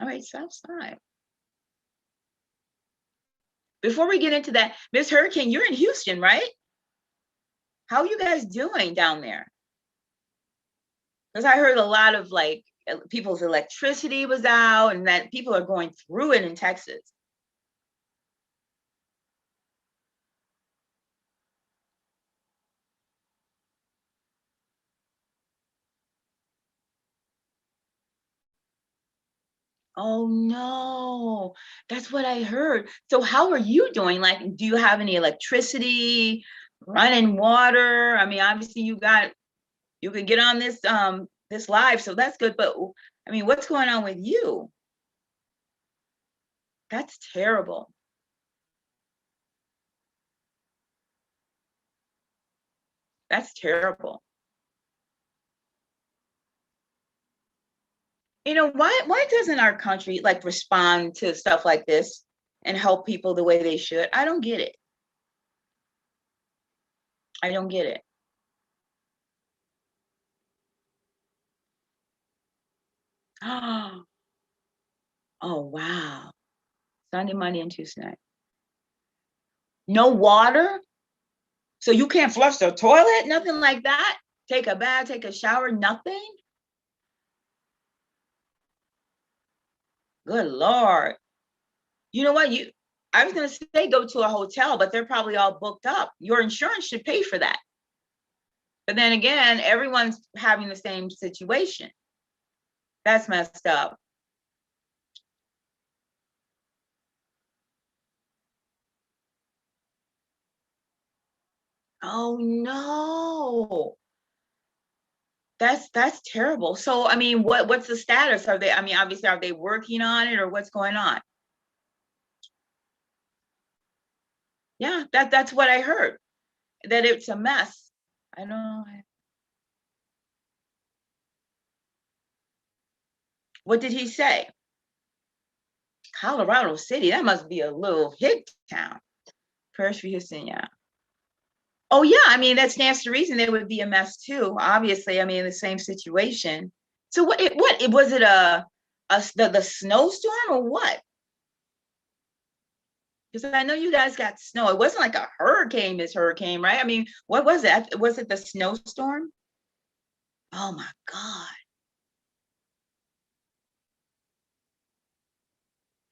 All right, Southside. Before we get into that, Miss Hurricane, you're in Houston, right? How are you guys doing down there? Because I heard a lot of like people's electricity was out and that people are going through it in Texas. Oh no, that's what I heard. So how are you doing? Like, do you have any electricity, running water? I mean, obviously you could get on this live, so that's good. But I mean, what's going on with you? That's terrible. That's terrible. You know, why doesn't our country like respond to stuff like this and help people the way they should? I don't get it. I don't get it. Oh wow. Sunday, Monday, and Tuesday night. No water? So you can't flush the toilet? Nothing like that? Take a bath, take a shower, nothing? Good Lord. You know what? I was gonna say go to a hotel, but they're probably all booked up. Your insurance should pay for that. But then again, everyone's having the same situation. That's messed up. Oh no. That's terrible. So I mean, what's the status? Are they, I mean, obviously, are they working on it or what's going on? Yeah, that's what I heard. That it's a mess. I don't know. What did he say? Colorado City, that must be a little hick town. Prayers for Houston, yeah. Oh yeah, I mean that stands to reason they would be a mess too. Obviously, I mean the same situation. So what was it the snowstorm or what? Because I know you guys got snow. It wasn't like a hurricane, this hurricane, right? I mean, what was it? Was it the snowstorm? Oh my God.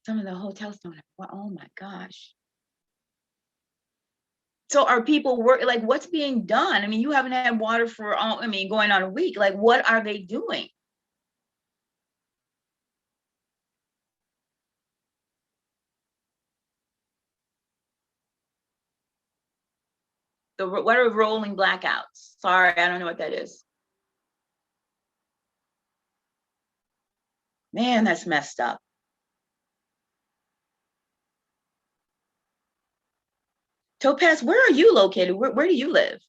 Some of the hotels don't have, oh my gosh. So are people like what's being done? I mean, you haven't had water for I mean, going on a week. Like, what are they doing? What are rolling blackouts? Sorry, I don't know what that is. Man, that's messed up. Topaz, where are you located? Where do you live?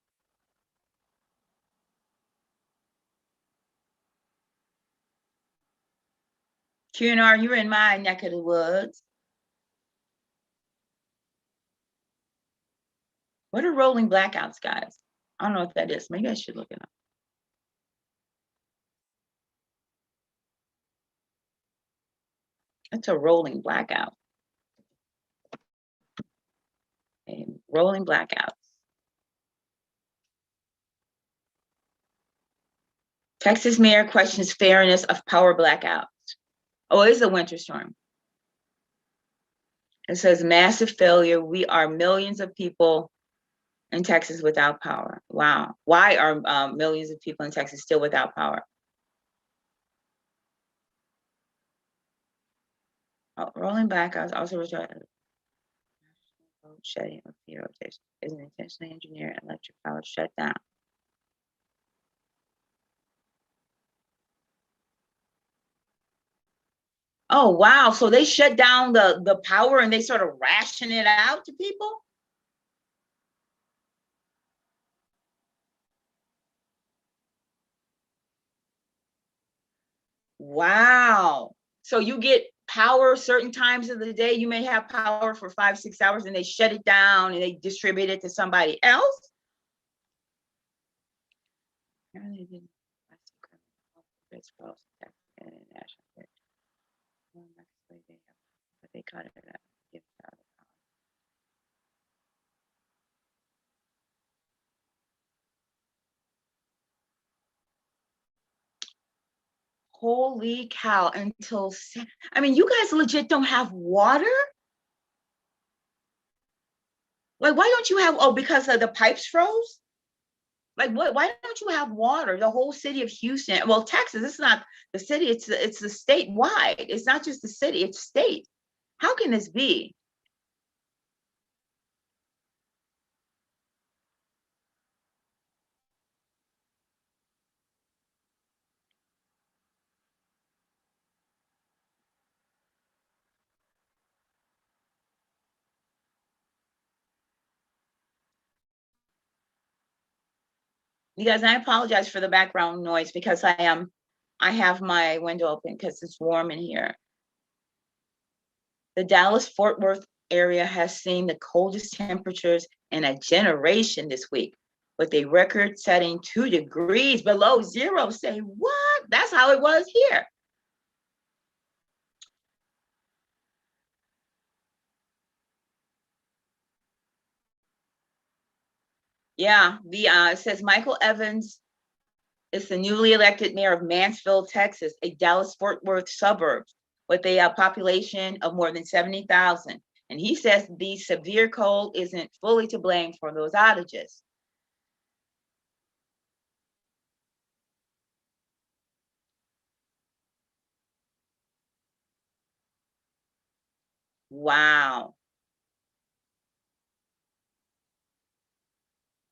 QNR, you're in my neck of the woods. What are rolling blackouts, guys? I don't know what that is. Maybe I should look it up. It's a rolling blackout. Okay, rolling blackouts. Texas mayor questions fairness of power blackouts. Oh, it is a winter storm. It says massive failure. We are millions of people in Texas without power. Wow. Why are millions of people in Texas still without power? Oh, rolling back, I was also shedding of the rotation is an intentionally engineered electric power shutdown. Oh, wow. So they shut down the power and they sort of ration it out to people? Wow. So you get power certain times of the day. You may have power for 5, 6 hours and they shut it down and they distribute it to somebody else. They cut it out. Holy cow. I mean, you guys legit don't have water? Like, why don't you have, oh, because of the pipes froze? Like, what, why don't you have water? The whole city of Houston, well, Texas, it's not the city, it's the statewide. It's not just the city, it's state. How can this be? You guys, I apologize for the background noise because I have my window open because it's warm in here. The Dallas-Fort Worth area has seen the coldest temperatures in a generation this week, with a record-setting 2 degrees below zero. Say what? That's how it was here. Yeah, it says Michael Evans is the newly elected mayor of Mansfield, Texas, a Dallas-Fort Worth suburb with a population of more than 70,000. And he says the severe cold isn't fully to blame for those outages. Wow.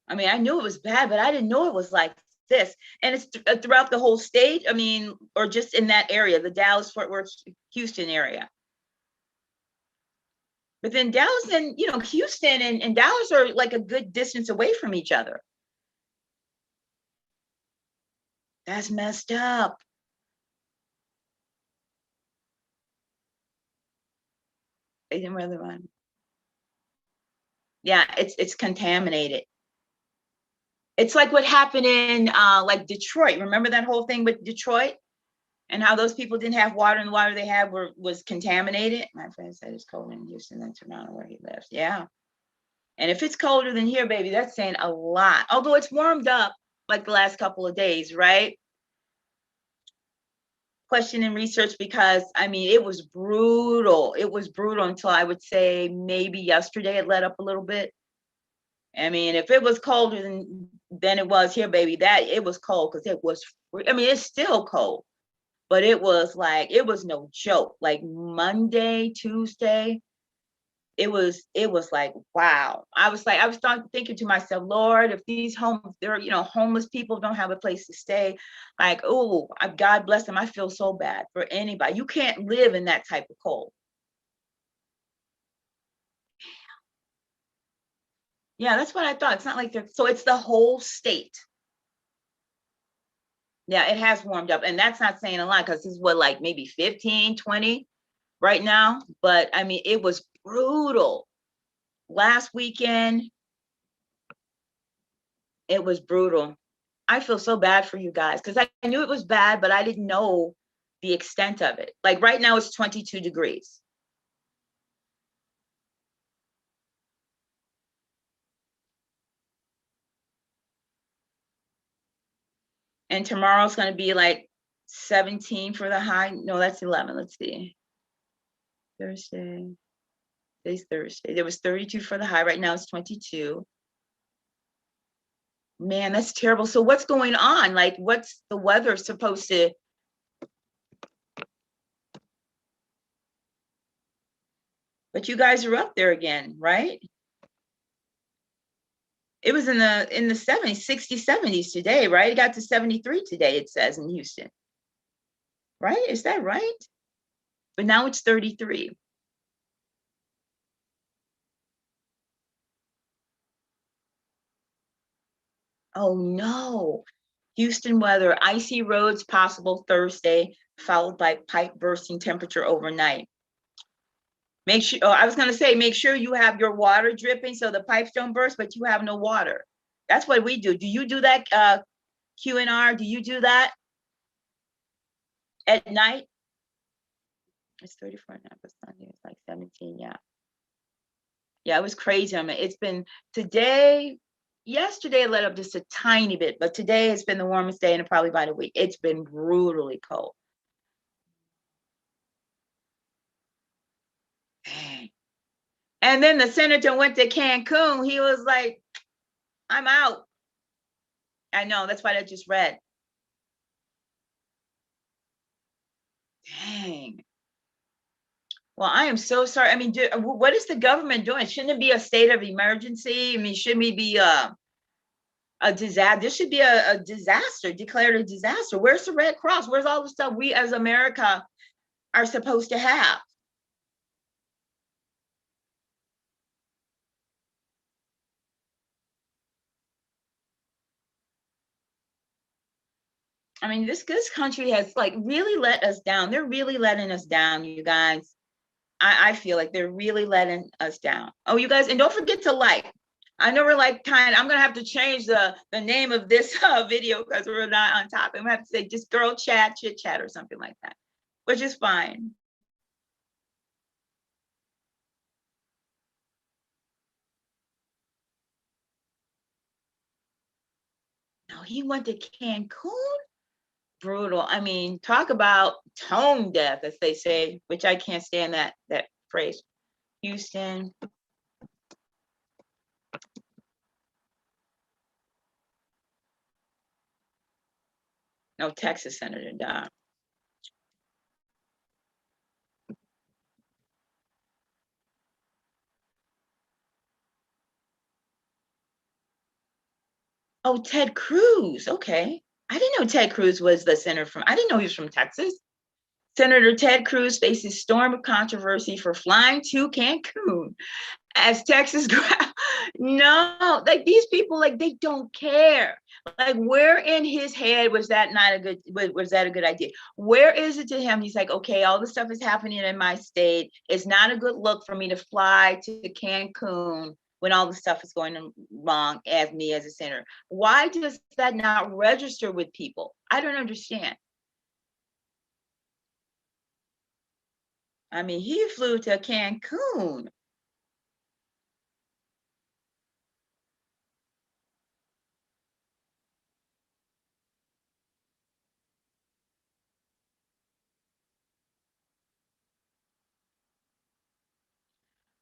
I mean, I knew it was bad, but I didn't know it was like this. And it's throughout the whole state. I mean, or just in that area, the Dallas-Fort Worth, Houston area. But then Dallas and, Houston and Dallas are like a good distance away from each other. That's messed up. They didn't really run. Yeah, it's contaminated. It's like what happened in like Detroit. Remember that whole thing with Detroit and how those people didn't have water and the water they had was contaminated? My friend said it's cold in Houston than Toronto where he lives. Yeah. And if it's colder than here, baby, that's saying a lot. Although it's warmed up like the last couple of days, right? Question and research, because I mean, it was brutal. It was brutal until I would say maybe yesterday it let up a little bit. I mean, if it was colder than it was here, baby, that it was cold because it was, I mean, it's still cold, but it was no joke. Like Monday, Tuesday, it was like, wow. I was starting thinking to myself, Lord, if these homeless people don't have a place to stay, like, oh, God bless them. I feel so bad for anybody. You can't live in that type of cold. Yeah, that's what I thought. It's not like so it's the whole state. Yeah, it has warmed up, and that's not saying a lot because this is what, like maybe 15, 20 right now. But I mean, it was brutal. Last weekend, it was brutal. I feel so bad for you guys because I knew it was bad, but I didn't know the extent of it. Like right now it's 22 degrees. And tomorrow's going to be like 17 for the high. No, that's 11. Let's see. Thursday. Today's Thursday. There was 32 for the high. Right now it's 22. Man, that's terrible. So what's going on? Like, what's the weather supposed to? But you guys are up there again, right? It was in the 70s, 60s, 70s today, right? It got to 73 today, it says in Houston. Right? Is that right? But now it's 33. Oh no. Houston weather, icy roads possible Thursday, followed by pipe bursting temperature overnight. Make sure, oh, I was gonna say, make sure you have your water dripping so the pipes don't burst, but you have no water. That's what we do. Do you do that, QNR? Do you do that at night? It's 34 now, but Sunday it's like 17, yeah. Yeah, it was crazy. I mean, it's been today, yesterday it let up just a tiny bit, but today has been the warmest day in probably about a week. It's been brutally cold. Dang. And then the senator went to Cancun. He was like, I'm out. I know, that's what I just read. Dang. Well, I am so sorry. I mean, what is the government doing? Shouldn't it be a state of emergency? I mean, shouldn't we be a disaster? This should be a disaster, declared a disaster. Where's the Red Cross? Where's all the stuff we as America are supposed to have? I mean, this country has like really let us down. They're really letting us down, you guys. I feel like they're really letting us down. Oh, you guys, and don't forget to like. I know we're like I'm gonna have to change the name of this video because we're not on top. I'm gonna have to say just girl chat, chit chat, or something like that, which is fine. No, he went to Cancun. Brutal. I mean, talk about tone deaf, as they say, which I can't stand that phrase. Houston. No, Texas Senator died. Oh, Ted Cruz. Okay. I didn't know Ted Cruz was the senator from, I didn't know he was from Texas. Senator Ted Cruz faces storm of controversy for flying to Cancun as Texas. No, like these people, like they don't care. Like, where in his head was that not a good? Was that a good idea? Where is it to him? He's like, okay, all this stuff is happening in my state. It's not a good look for me to fly to Cancun when all the stuff is going wrong as me as a senator. Why does that not register with people? I don't understand. I mean, he flew to Cancun.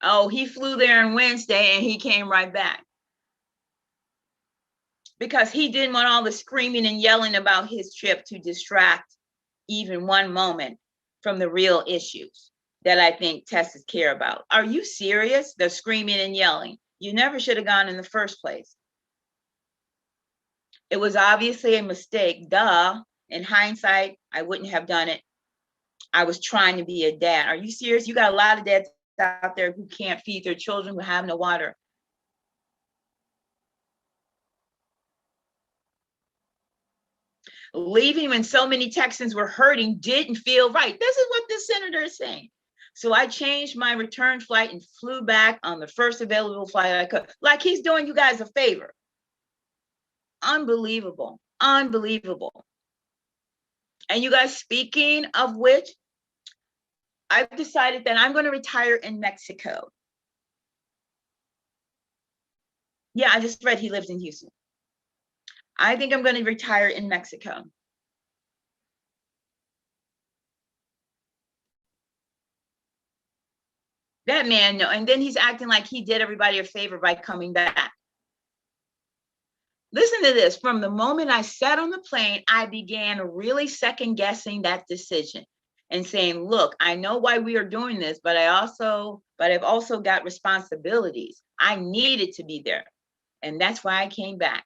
Oh, he flew there on Wednesday and he came right back because he didn't want all the screaming and yelling about his trip to distract even one moment from the real issues that I think Texas care about. Are you serious? The screaming and yelling. You never should have gone in the first place. It was obviously a mistake. Duh. In hindsight, I wouldn't have done it. I was trying to be a dad. Are you serious? You got a lot of dads out there who can't feed their children, who have no water. Leaving when so many Texans were hurting didn't feel right. This is what this senator is saying. So I changed my return flight and flew back on the first available flight I could. Like he's doing you guys a favor. Unbelievable. Unbelievable. And you guys, speaking of which, I've decided that I'm going to retire in Mexico. Yeah, I just read he lives in Houston. I think I'm going to retire in Mexico. That man, no. And then he's acting like he did everybody a favor by coming back. Listen to this. From the moment I sat on the plane, I began really second guessing that decision and saying, look, I know why we are doing this, but I've also got responsibilities. I needed to be there. And that's why I came back.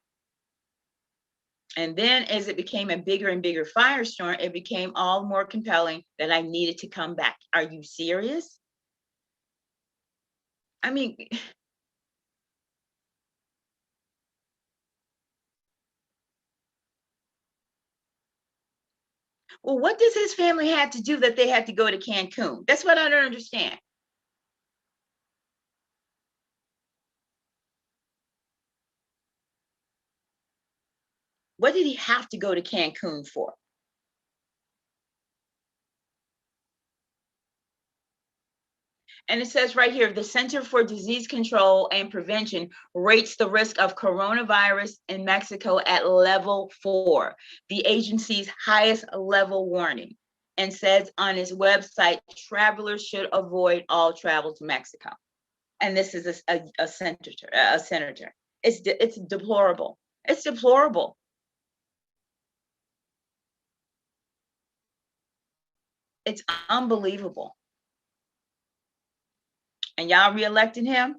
And then as it became a bigger and bigger firestorm, it became all more compelling that I needed to come back. Are you serious? I mean, well, what does his family have to do that they had to go to Cancun? That's what I don't understand. What did he have to go to Cancun for? And it says right here, the Center for Disease Control and Prevention rates the risk of coronavirus in Mexico at level 4, the agency's highest level warning, and says on its website, travelers should avoid all travel to Mexico. And this is a senator. It's deplorable. It's deplorable. It's unbelievable. And y'all reelected him?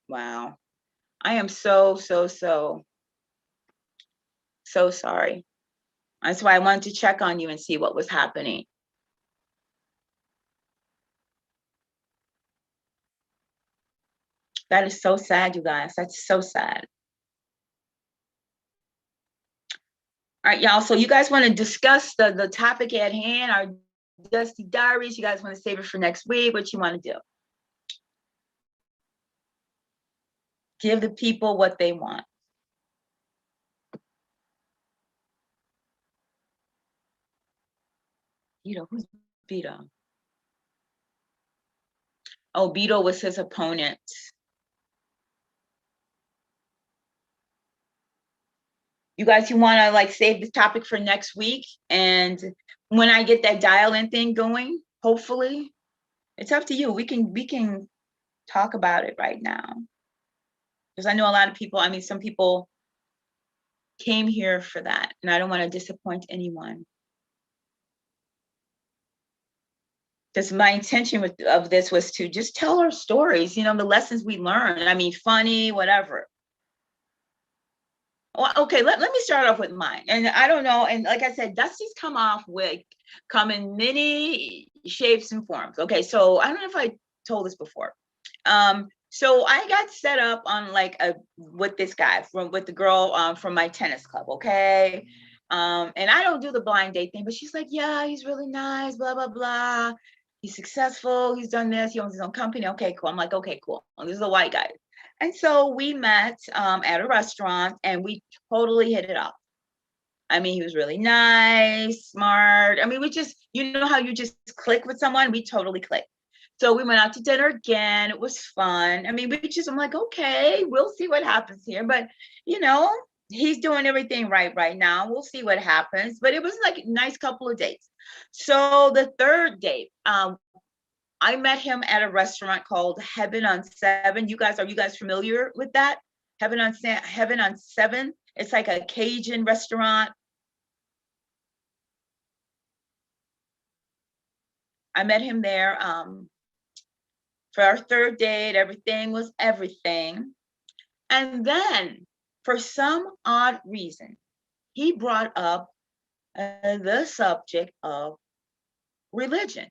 Wow. I am so sorry. That's why I wanted to check on you and see what was happening. That is so sad, you guys. That's so sad. All right, y'all. So you guys want to discuss the topic at hand, our Dusty Diaries? You guys want to save it for next week? What you want to do? Give the people what they want. Who's Beto? Oh, Beto was his opponent. You guys, you want to like save this topic for next week? And when I get that dial-in thing going, hopefully, it's up to you. We can talk about it right now. Because I know a lot of people, I mean, some people came here for that, and I don't want to disappoint anyone. Because my intention of this was to just tell our stories, the lessons we learned. I mean, funny, whatever. Well, okay, let me start off with mine. And I don't know, and like I said, Dusty's come in many shapes and forms. Okay, so I don't know if I told this before. So I got set up on like with this guy with the girl from my tennis club, okay? And I don't do the blind date thing, but she's like, yeah, he's really nice, blah, blah, blah. He's successful, he's done this, he owns his own company. Okay, cool. I'm like, okay, cool. Well, this is a white guy. And so we met at a restaurant and we totally hit it off. I mean, he was really nice, smart. I mean, we just, how you just click with someone? We totally clicked. So we went out to dinner again. It was fun. I mean, I'm like, okay, we'll see what happens here. But, he's doing everything right now. We'll see what happens. But it was like a nice couple of dates. So the third date, I met him at a restaurant called Heaven on 7. Are you guys familiar with that? Heaven on 7. It's like a Cajun restaurant. I met him there for our third date. Everything was everything. And then for some odd reason, he brought up the subject of religion,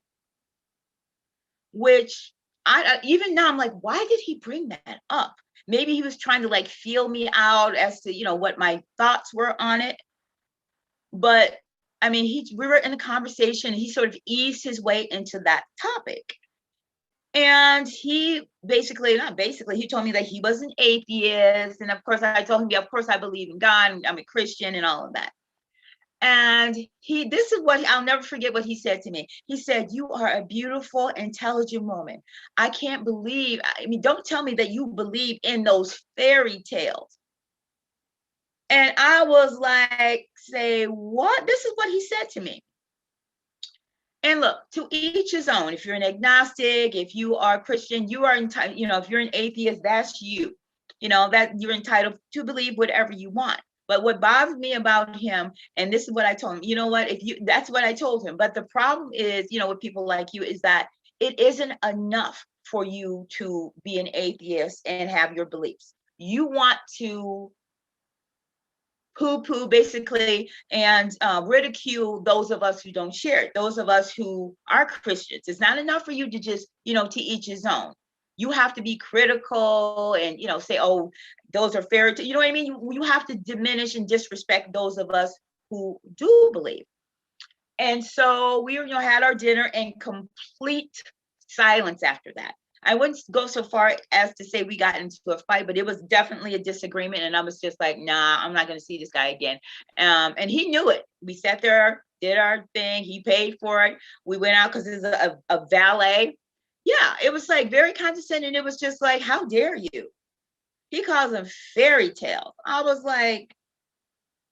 which even now I'm like, why did he bring that up? Maybe he was trying to like feel me out as to, what my thoughts were on it. But I mean, we were in a conversation, he sort of eased his way into that topic. And he he told me that he was an atheist. And of course, I told him, yeah, of course I believe in God. I'm a Christian and all of that. And this is what I'll never forget what he said to me. He said, you are a beautiful, intelligent woman. I can't believe, don't tell me that you believe in those fairy tales. And I was like, say what? This is what he said to me. And look, to each his own. If you're an agnostic, if you are Christian, you are entitled, you know, if you're an atheist, that's you. You know, that you're entitled to believe whatever you want. But what bothers me about him, and this is what I told him, you know what, if you, that's what I told him. But the problem is, you know, with people like you is that it isn't enough for you to be an atheist and have your beliefs. You want to poo-poo basically and ridicule those of us who don't share it, those of us who are Christians. It's not enough for you to just, you know, to each his own. You have to be critical and, you know, say, oh, those are fairy tales. You know what I mean? You have to diminish and disrespect those of us who do believe. And so we, you know, had our dinner in complete silence after that. I wouldn't go so far as to say we got into a fight, but it was definitely a disagreement. And I was just like, nah, I'm not going to see this guy again. And he knew it. We sat there, did our thing. He paid for it. We went out because it's a valet. Yeah, it was like very condescending. It was just like, how dare you? He calls them fairy tales. I was like,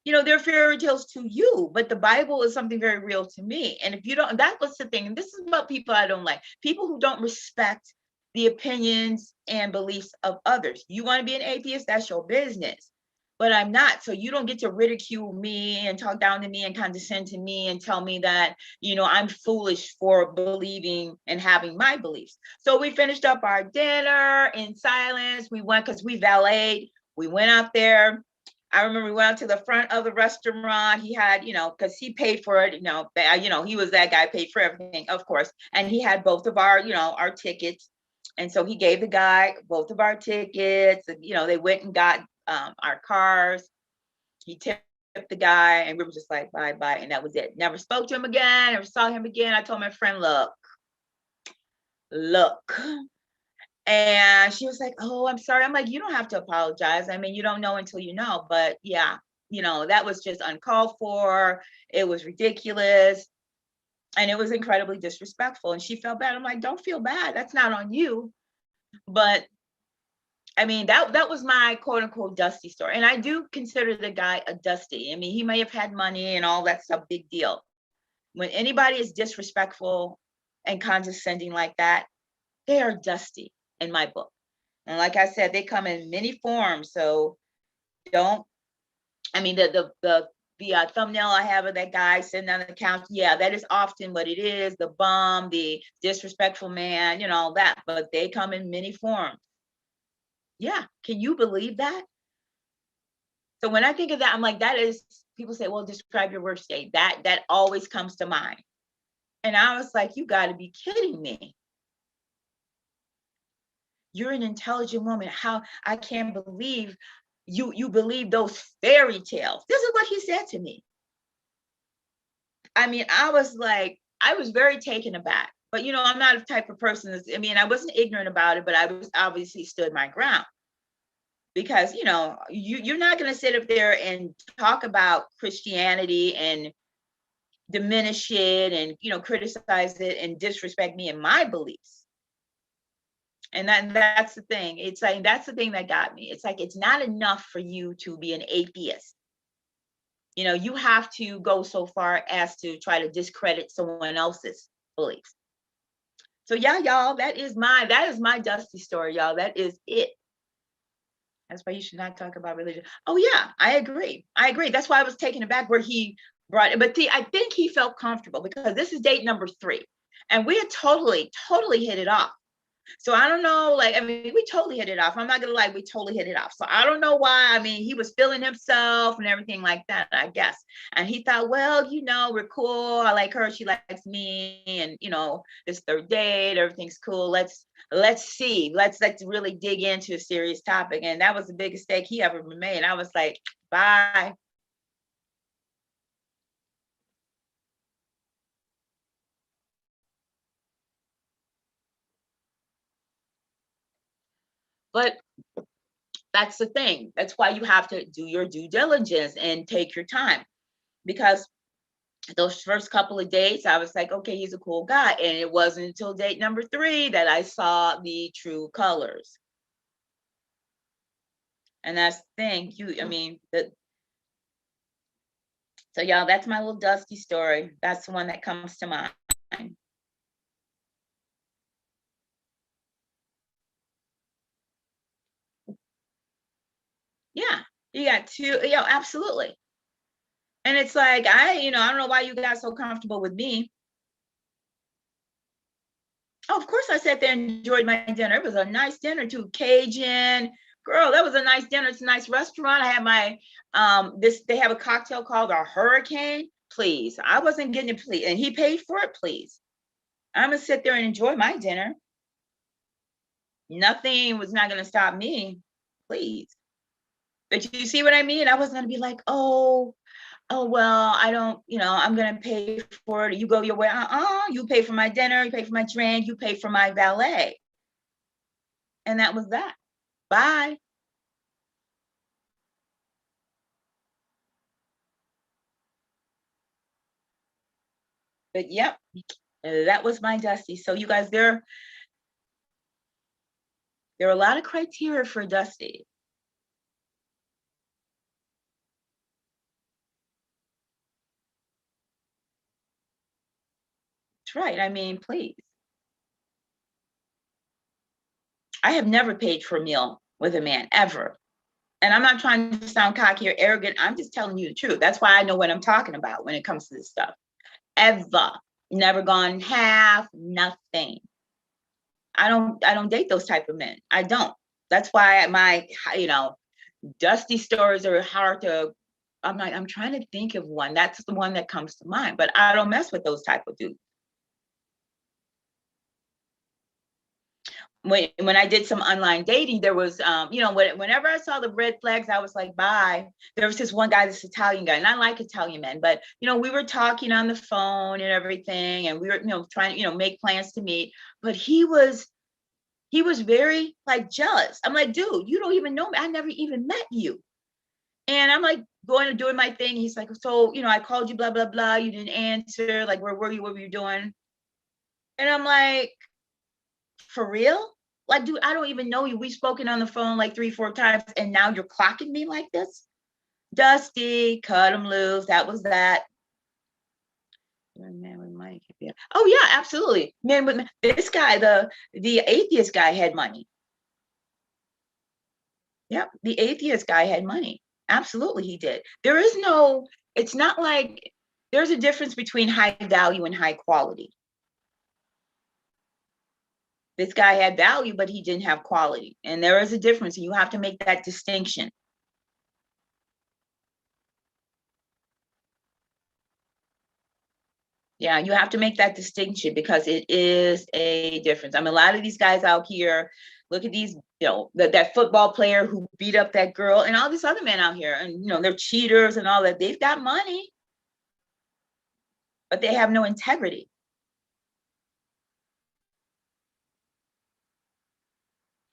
you know, they're fairy tales to you, but the Bible is something very real to me. And if you don't, that was the thing. And this is about people I don't like, people who don't respect the opinions and beliefs of others. You want to be an atheist, that's your business. But I'm not. So you don't get to ridicule me and talk down to me and condescend to me and tell me that, you know, I'm foolish for believing and having my beliefs. So we finished up our dinner in silence. We went, because we valeted. We went out there. I remember we went out to the front of the restaurant. He had, you know, because he paid for it, you know, he was that guy, paid for everything, of course. And he had both of our, you know, our tickets. And so he gave the guy both of our tickets. And, you know, they went and got our cars. He tipped the guy and we were just like, bye, bye. And that was it. Never spoke to him again, never saw him again. I told my friend, look. And she was like, oh, I'm sorry. I'm like, you don't have to apologize. I mean, you don't know until you know. But yeah, you know, that was just uncalled for. It was ridiculous. And it was incredibly disrespectful. And she felt bad. I'm like, don't feel bad. That's not on you. But I mean, that was my quote unquote dusty story. And I do consider the guy a dusty. I mean, he may have had money and all that's a big deal. When anybody is disrespectful and condescending like that, they are dusty in my book. And like I said, they come in many forms. So don't, I mean, the thumbnail I have of that guy sitting on the couch, yeah, that is often what it is, the bum, the disrespectful man, you know, all that, but they come in many forms. Yeah, can you believe that? So when I think of that, I'm like, that is, people say, well, describe your worst day. That always comes to mind. And I was like, you got to be kidding me. You're an intelligent woman. How, I can't believe you believe those fairy tales. This is what he said to me. I mean, I was like, I was very taken aback. But, you know, I'm not a type of person that's, I mean, I wasn't ignorant about it, but I was obviously stood my ground. Because, you know, you're not going to sit up there and talk about Christianity and diminish it and, you know, criticize it and disrespect me and my beliefs. And that's the thing. It's like, that's the thing that got me. It's like, it's not enough for you to be an atheist. You know, you have to go so far as to try to discredit someone else's beliefs. So yeah, y'all, that is my dusty story, y'all. That is it. That's why you should not talk about religion. Oh yeah, I agree. That's why I was taken aback where he brought it. But I think he felt comfortable because this is date number 3. And we had totally hit it off. So I don't know, like, I mean, we totally hit it off. I'm not gonna lie, we totally hit it off. So I don't know why. I mean, he was feeling himself and everything like that, I guess. And he thought, well, you know, we're cool. I like her, she likes me, and you know, this 3rd date, everything's cool. Let's see. Let's really dig into a serious topic. And that was the biggest mistake he ever made. I was like, bye. But that's the thing. That's why you have to do your due diligence and take your time, because those first couple of dates, I was like, okay, he's a cool guy. And it wasn't until date number 3 that I saw the true colors. And that's the thing. I mean, So y'all, that's my little Dusty story. That's the one that comes to mind. Yeah, you got two, absolutely. And it's like, I don't know why you got so comfortable with me. Oh, of course I sat there and enjoyed my dinner. It was a nice dinner too. Cajun. Girl, that was a nice dinner. It's a nice restaurant. I had my they have a cocktail called a Hurricane. Please. I wasn't getting it, please. And he paid for it, please. I'm gonna sit there and enjoy my dinner. Nothing was not gonna stop me, please. But you see what I mean? I wasn't gonna be like, oh well, I don't, I'm gonna pay for it. You go your way. You pay for my dinner, you pay for my drink, you pay for my valet. And that was that. Bye. But yep, that was my Dusty. So you guys, there are a lot of criteria for Dusty. That's right. I mean, please. I have never paid for a meal with a man, ever. And I'm not trying to sound cocky or arrogant. I'm just telling you the truth. That's why I know what I'm talking about when it comes to this stuff. Ever. Never gone half, nothing. I don't date those type of men. I don't. That's why my, Dusty stories are hard to, I'm trying to think of one. That's the one that comes to mind, but I don't mess with those type of dudes. When I did some online dating, there was, whenever I saw the red flags, I was like, bye. There was this one guy, this Italian guy, and I like Italian men, but, we were talking on the phone and everything, and we were, trying to, make plans to meet, but he was very like jealous. I'm like, dude, you don't even know me. I never even met you. And I'm like going and doing my thing. He's like, so, I called you, blah, blah, blah. You didn't answer. Like, where were you? What were you doing? And I'm like, for real? Like, dude, I don't even know you. We've spoken on the phone like 3-4 times, and now you're clocking me like this? Dusty, cut him loose. That was that. Man with money. Oh yeah, absolutely. Man with this guy, the atheist guy had money. Yep, the atheist guy had money. Absolutely, he did. It's not like there's a difference between high value and high quality. This guy had value, but he didn't have quality. And there is a difference, and you have to make that distinction. Yeah, you have to make that distinction because it is a difference. I mean, a lot of these guys out here, look at these, that football player who beat up that girl, and all these other men out here, and they're cheaters and all that. They've got money, but they have no integrity.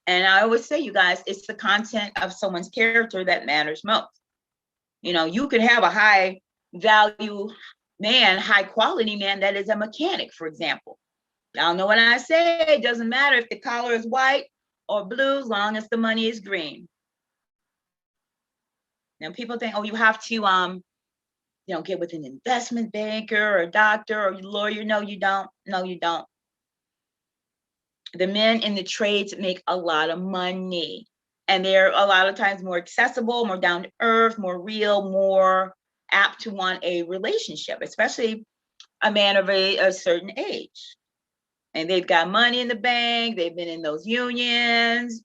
And I always say, you guys, it's the content of someone's character that matters most. You could have a high value man, high quality man that is a mechanic, for example. Y'all know what I say. It doesn't matter if the collar is white or blue, as long as the money is green. Now people think, oh, you have to get with an investment banker or a doctor or a lawyer. No, you don't. No, you don't. The men in the trades make a lot of money, and they're a lot of times more accessible, more down to earth, more real, more apt to want a relationship, especially a man of a certain age. And they've got money in the bank, they've been in those unions,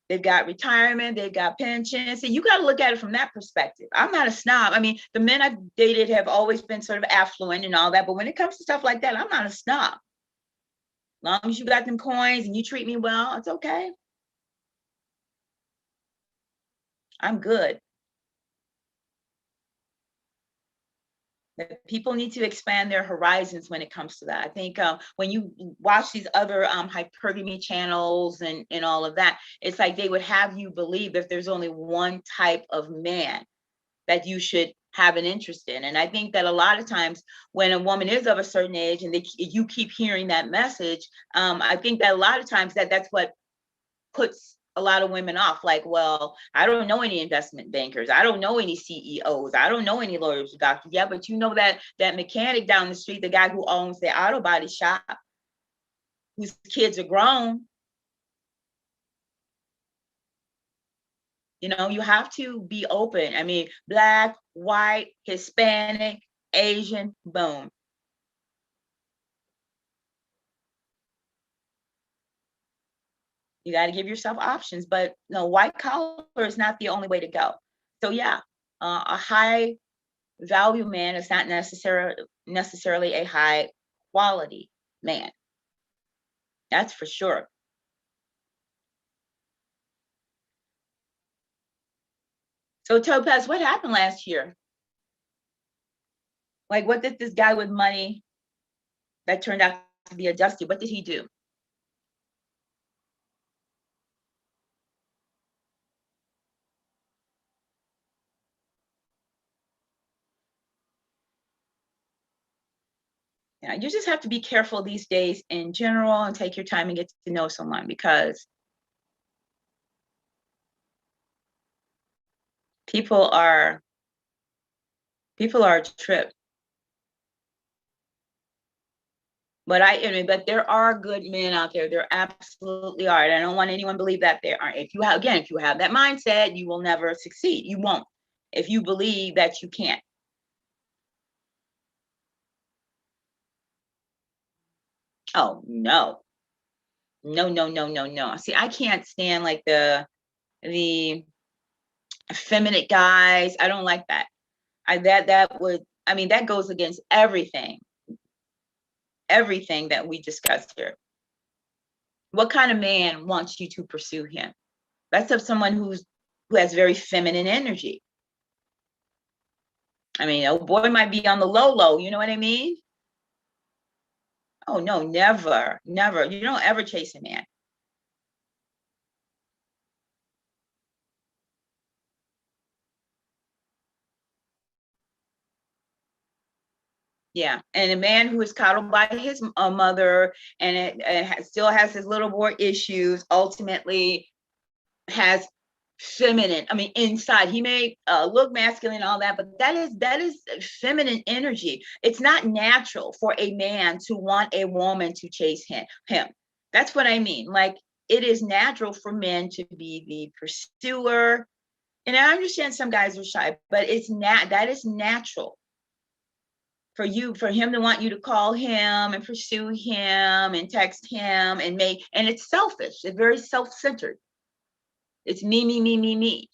they've got retirement, they've got pensions. So you got to look at it from that perspective. I'm not a snob. I mean, the men I've dated have always been sort of affluent and all that, but when it comes to stuff like that, I'm not a snob. As long as you got them coins and you treat me well, it's okay. I'm good. People need to expand their horizons when it comes to that. I think when you watch these other hypergamy channels and all of that, it's like they would have you believe that there's only one type of man that you should have an interest in. And I think that a lot of times when a woman is of a certain age and you keep hearing that message, I think that a lot of times that's what puts a lot of women off, like, well, I don't know any investment bankers, I don't know any CEOs, I don't know any lawyers or doctors. Yeah, but you know that mechanic down the street, the guy who owns the auto body shop, whose kids are grown. You know, you have to be open. I mean, Black, white, Hispanic, Asian, boom. You got to give yourself options, but no, white collar is not the only way to go. So yeah, a high value man is not necessarily a high quality man. That's for sure. So Topaz, what happened last year? Like, what did this guy with money that turned out to be a Dusty, what did he do? Yeah, you just have to be careful these days in general and take your time and get to know someone, because people are a trip. But but there are good men out there. There absolutely are. And I don't want anyone to believe that there aren't. If you have that mindset, you will never succeed. You won't. If you believe that you can't. Oh no. No, no, no, no, no. See, I can't stand like the effeminate guys. I don't like that. That goes against everything that we discussed here. What kind of man wants you to pursue him? That's of someone who has very feminine energy. I mean, oh boy might be on the low, you know what I mean? Oh no, never, never. You don't ever chase a man. Yeah, and a man who is coddled by his mother and still has his little boy issues, ultimately has feminine, inside, he may look masculine and all that, but that is feminine energy. It's not natural for a man to want a woman to chase him. That's what I mean. Like, it is natural for men to be the pursuer. And I understand some guys are shy, but that is natural for him to want you to call him and pursue him and text him and it's selfish. It's very self-centered. It's me, me, me, me, me.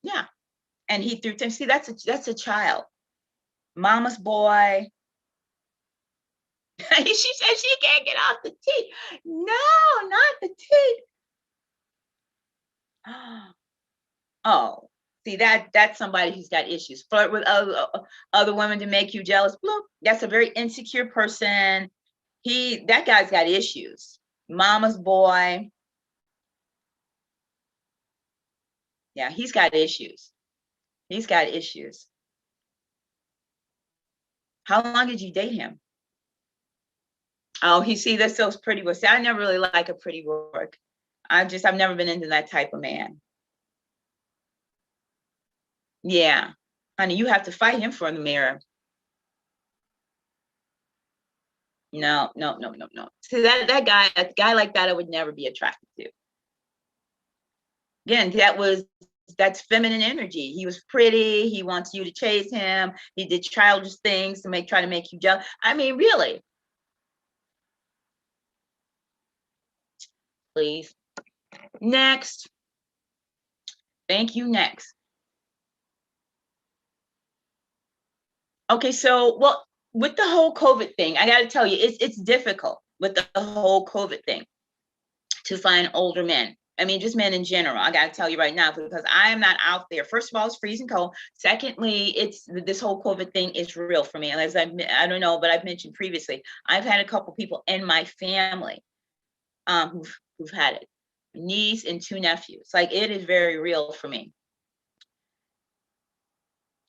Yeah. And he threw things. See, that's a child. Mama's boy. She said she can't get off the teeth. No, not the teeth. Oh, see, that's somebody who's got issues. Flirt with other women to make you jealous. Look, that's a very insecure person. That guy's got issues. Mama's boy. Yeah, he's got issues. He's got issues. How long did you date him? Oh, that's so pretty. Well, see, I never really like a pretty work. I've never been into that type of man. Yeah. Honey, you have to fight him for the mirror. No, no, no, no, no. See, a guy like that, I would never be attracted to. Again, that's feminine energy. He was pretty. He wants you to chase him. He did childish things to try to make you jealous. I mean, really. Please. Next. Thank you. Next. Okay, so, well, with the whole COVID thing, I got to tell you, it's difficult with the whole COVID thing to find older men. I mean, just men in general. I got to tell you right now, because I am not out there. First of all, it's freezing cold. Secondly, this whole COVID thing is real for me. And as I don't know, but I've mentioned previously, I've had a couple people in my family who've had it. Niece and 2 nephews. Like, it is very real for me.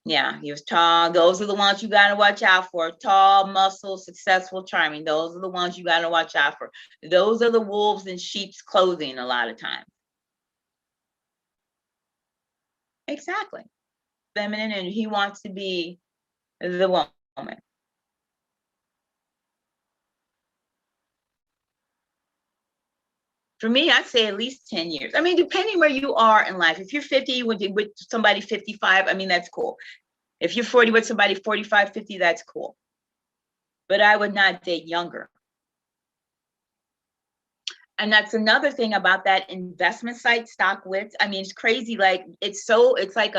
Yeah, he was tall. Those are the ones you got to watch out for. Tall, muscle, successful, charming. Those are the ones you got to watch out for. Those are the wolves in sheep's clothing a lot of times. Exactly. Feminine, and he wants to be the woman. For me, I'd say at least 10 years. I mean, depending where you are in life. If you're 50 with somebody 55, I mean, that's cool. If you're 40 with somebody 45, 50, that's cool. But I would not date younger. And that's another thing about that investment site, StockWits. I mean, it's crazy. Like, it's like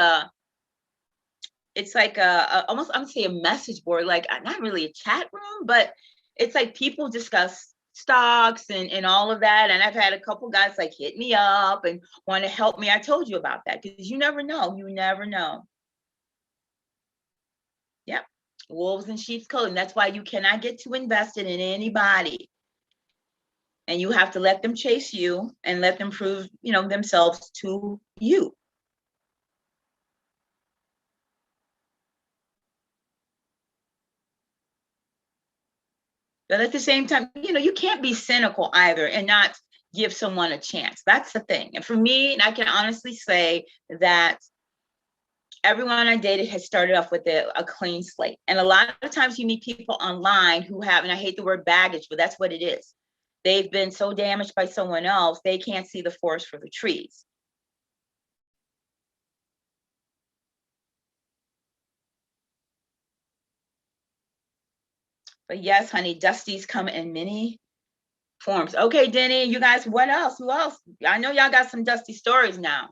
almost, I'm gonna say a message board, like not really a chat room, but it's like people discuss stocks and all of that. And I've had a couple guys like hit me up and want to help me. I told you about that because you never know. You never know. Yep. Wolves in sheep's clothing. That's why you cannot get too invested in anybody. And you have to let them chase you and let them prove, themselves to you. But at the same time, you can't be cynical either and not give someone a chance. That's the thing. And for me, I can honestly say that everyone I dated has started off with a clean slate. And a lot of times you meet people online who have, and I hate the word baggage, but that's what it is. They've been so damaged by someone else, they can't see the forest for the trees. But yes, honey, Dusties come in many forms. Okay, Denny, you guys, what else? Who else? I know y'all got some dusty stories now.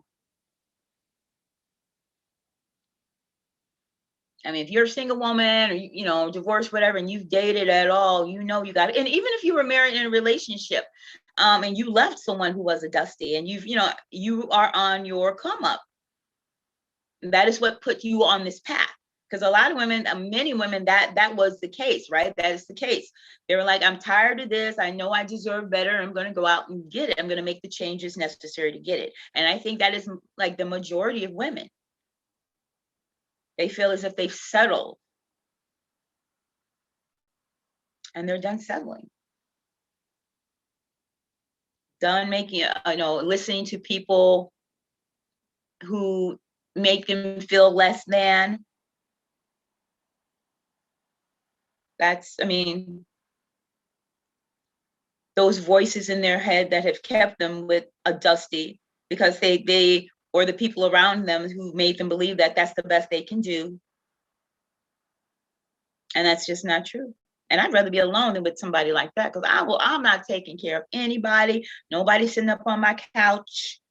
I mean, if you're a single woman or, divorced, whatever, and you've dated at all, you got it. And even if you were married in a relationship, and you left someone who was a dusty and you are on your come up. That is what put you on this path. Because a lot of women, many women, that was the case, right? That is the case. They were like, I'm tired of this. I know I deserve better. I'm going to go out and get it. I'm going to make the changes necessary to get it. And I think that is like the majority of women. They feel as if they've settled and they're done settling. Done making, listening to people who make them feel less than. I mean, those voices in their head that have kept them with a dusty because they or the people around them who made them believe that that's the best they can do. And that's just not true. And I'd rather be alone than with somebody like that because I'm not taking care of anybody. Nobody sitting up on my couch.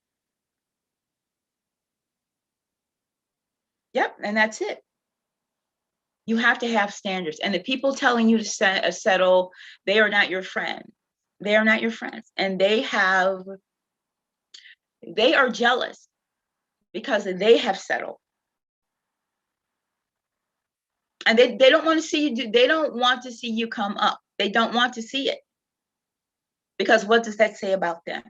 Yep, and that's it. You have to have standards. And the people telling you to settle, they are not your friend. They are not your friends. And they are jealous because they have settled. And they don't want to see you they don't want to see you come up. They don't want to see it. Because what does that say about them?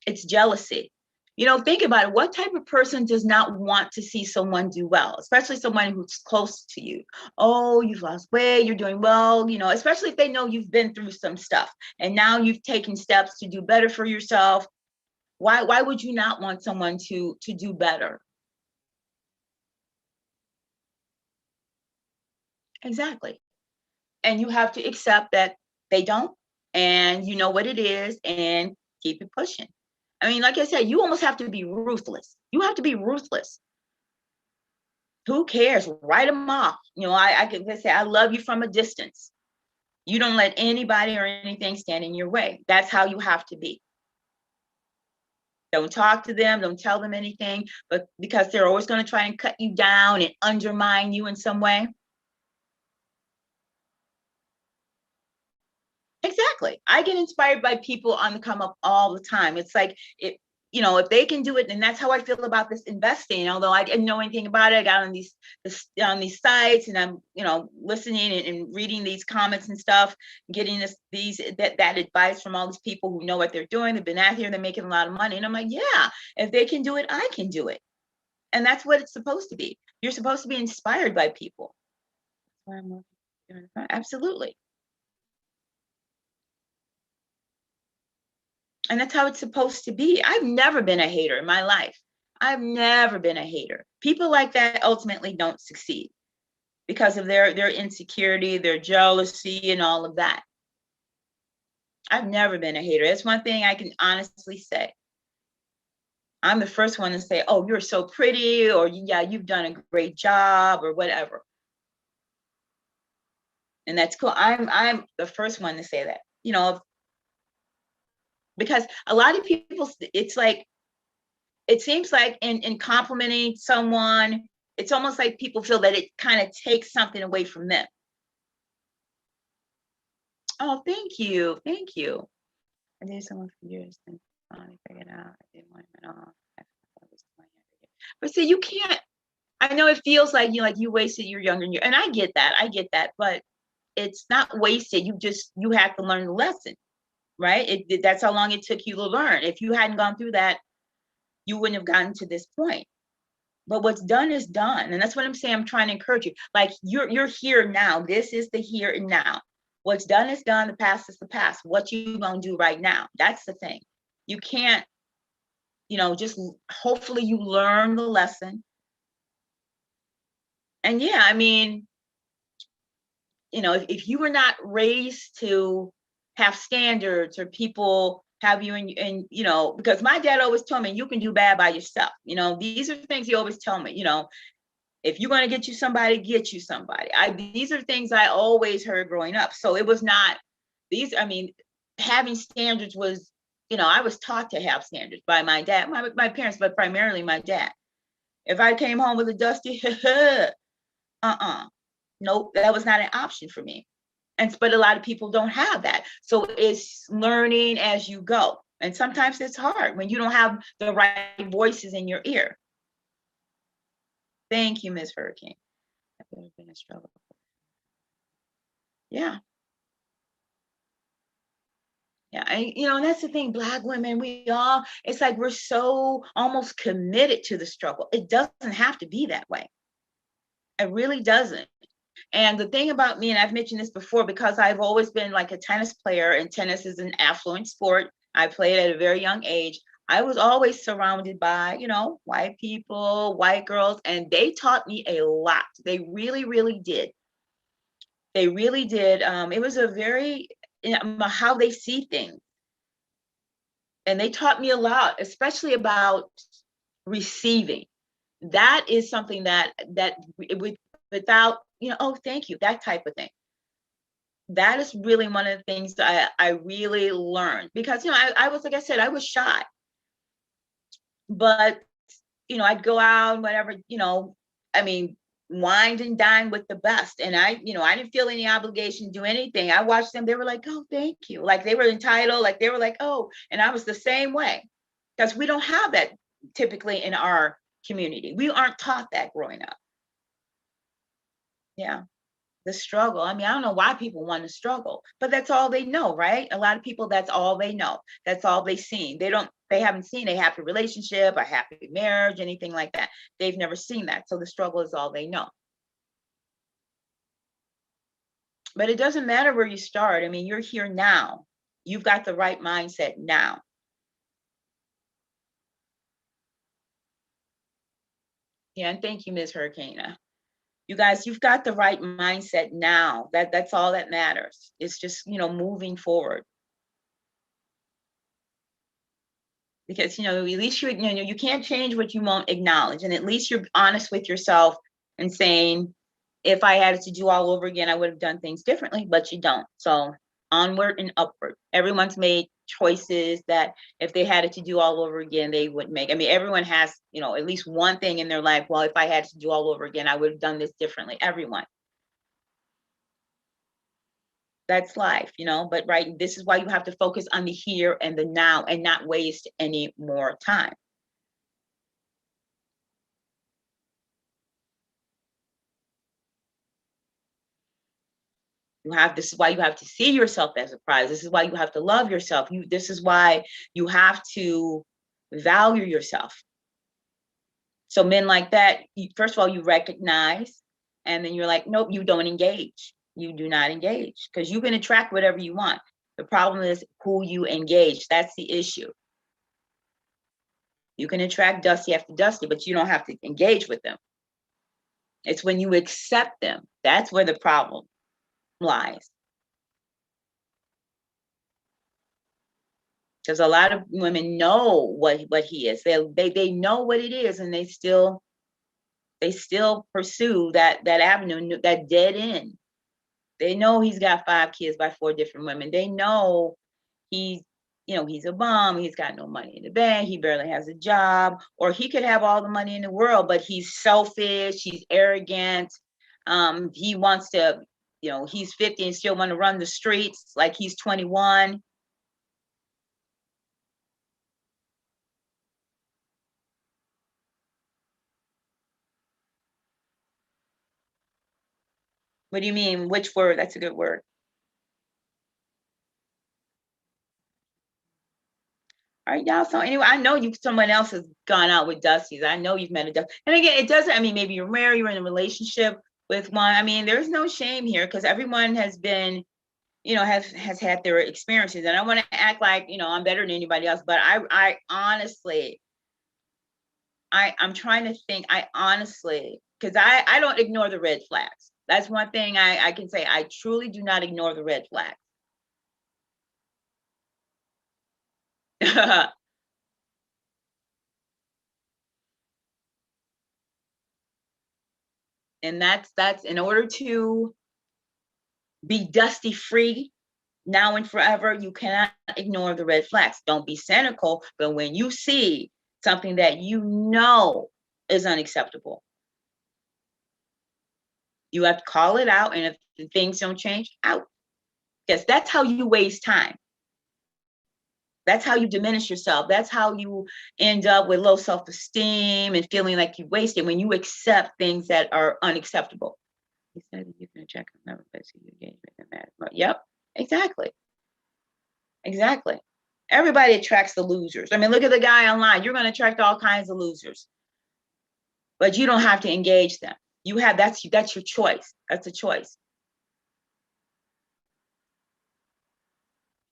It's jealousy. Think about it. What type of person does not want to see someone do well, especially someone who's close to you? Oh, you've lost weight, you're doing well, especially if they know you've been through some stuff and now you've taken steps to do better for yourself. Why would you not want someone to do better? Exactly. And you have to accept that they don't, and you know what it is, and keep it pushing. I mean, like I said, you almost have to be ruthless. You have to be ruthless. Who cares? Write them off. I can say, I love you from a distance. You don't let anybody or anything stand in your way. That's how you have to be. Don't talk to them. Don't tell them anything, but because they're always going to try and cut you down and undermine you in some way. Exactly. I get inspired by people on the come up all the time. It's like, if they can do it, and that's how I feel about this investing. Although I didn't know anything about it, I got on these sites, and I'm, listening and reading these comments and stuff, getting that advice from all these people who know what they're doing. They've been out here, they're making a lot of money. And I'm like, yeah, if they can do it, I can do it. And that's what it's supposed to be. You're supposed to be inspired by people. Absolutely. And that's how it's supposed to be. I've never been a hater in my life. I've never been a hater. People like that ultimately don't succeed because of their insecurity, their jealousy, and all of that. I've never been a hater. That's one thing I can honestly say. I'm the first one to say, oh, you're so pretty, or yeah, you've done a great job, or whatever. And that's cool. I'm the first one to say that, you know, because a lot of people, it's like, it seems like in complimenting someone, it's almost like people feel that it kind of takes something away from them. Oh, thank you. Thank you. I dated someone for years and finally figured out I didn't want him at all. But see, you can't, I know it feels like you wasted your younger year. And I get that, but it's not wasted. You have to learn the lesson, right? That's how long it took you to learn. If you hadn't gone through that, you wouldn't have gotten to this point. But what's done is done. And that's what I'm saying. I'm trying to encourage you. Like you're here now. This is the here and now. What's done is done. The past is the past. What you gonna do right now? That's the thing. You can't, just hopefully you learn the lesson. And yeah, I mean, if you were not raised to have standards, or people have you and because my dad always told me you can do bad by yourself. These are things he always told me. If you're going to get you somebody, get you somebody. These are things I always heard growing up. So it was not having standards was, I was taught to have standards by my dad, my parents, but primarily my dad. If I came home with a dusty, nope, that was not an option for me. But a lot of people don't have that. So it's learning as you go. And sometimes it's hard when you don't have the right voices in your ear. Thank you, Ms. Hurricane. I've been a struggle. Yeah. Yeah, and that's the thing, Black women, it's like we're so almost committed to the struggle. It doesn't have to be that way. It really doesn't. And the thing about me, and I've mentioned this before, because I've always been like a tennis player, and tennis is an affluent sport. I played at a very young age. I was always surrounded by, white people, white girls, and they taught me a lot. They really, really did. They really did. It was a very, how they see things. And they taught me a lot, especially about receiving. That is something that without, oh, thank you, that type of thing. That is really one of the things that I really learned, because, I was, like I said, I was shy. But, I'd go out and whatever, wined and dined with the best. And I didn't feel any obligation to do anything. I watched them. They were like, oh, thank you. Like they were entitled, like they were like, oh, and I was the same way, because we don't have that typically in our community. We aren't taught that growing up. Yeah. The struggle. I don't know why people want to struggle, but that's all they know, right? A lot of people, that's all they know. That's all they've seen. They haven't seen a happy relationship, a happy marriage, anything like that. They've never seen that. So the struggle is all they know. But it doesn't matter where you start. You're here now. You've got the right mindset now. Yeah, and thank you, Ms. Hurricane. You guys, you've got the right mindset now. That's all that matters. It's just, moving forward. Because, at least you can't change what you won't acknowledge. And at least you're honest with yourself and saying, if I had to do all over again, I would have done things differently, but you don't. So onward and upward. Everyone's made choices that if they had it to do all over again, they would make. Everyone has, at least one thing in their life. Well, if I had to do all over again, I would have done this differently. Everyone. That's life, but right, this is why you have to focus on the here and the now and not waste any more time. This is why you have to see yourself as a prize. This is why you have to love yourself. This is why you have to value yourself. So men like that, first of all, you recognize, and then you're like, nope, you don't engage. You do not engage, because you can attract whatever you want. The problem is who you engage. That's the issue. You can attract dusty after dusty, but you don't have to engage with them. It's when you accept them. That's where the problem lies. Because a lot of women know what he is. They know what it is, and they still pursue that avenue, that dead end. They know he's got 5 kids by 4 different women. They know he's a bum. He's got no money in the bank. He barely has a job. Or he could have all the money in the world, but he's selfish. He's arrogant. He wants to, he's 50 and still want to run the streets like he's 21. What do you mean? Which word? That's a good word. All right, y'all. So anyway, I know someone else has gone out with Dusties. I know you've met a Dusty. And again, it doesn't, maybe you're married, you're in a relationship with one. There's no shame here, because everyone has been, has had their experiences. And I want to act like, I'm better than anybody else. But I honestly, I'm trying to think, because I don't ignore the red flags. That's one thing I can say. I truly do not ignore the red flags. And that's in order to be dusty free now and forever, you cannot ignore the red flags. Don't be cynical, but when you see something that is unacceptable, you have to call it out. And if things don't change, out. Because that's how you waste time. That's how you diminish yourself. That's how you end up with low self-esteem and feeling like you wasted, when you accept things that are unacceptable. He said you can check another place you engage with that. Yep, exactly. Exactly. Everybody attracts the losers. Look at the guy online. You're going to attract all kinds of losers, but you don't have to engage them. That's your choice. That's a choice.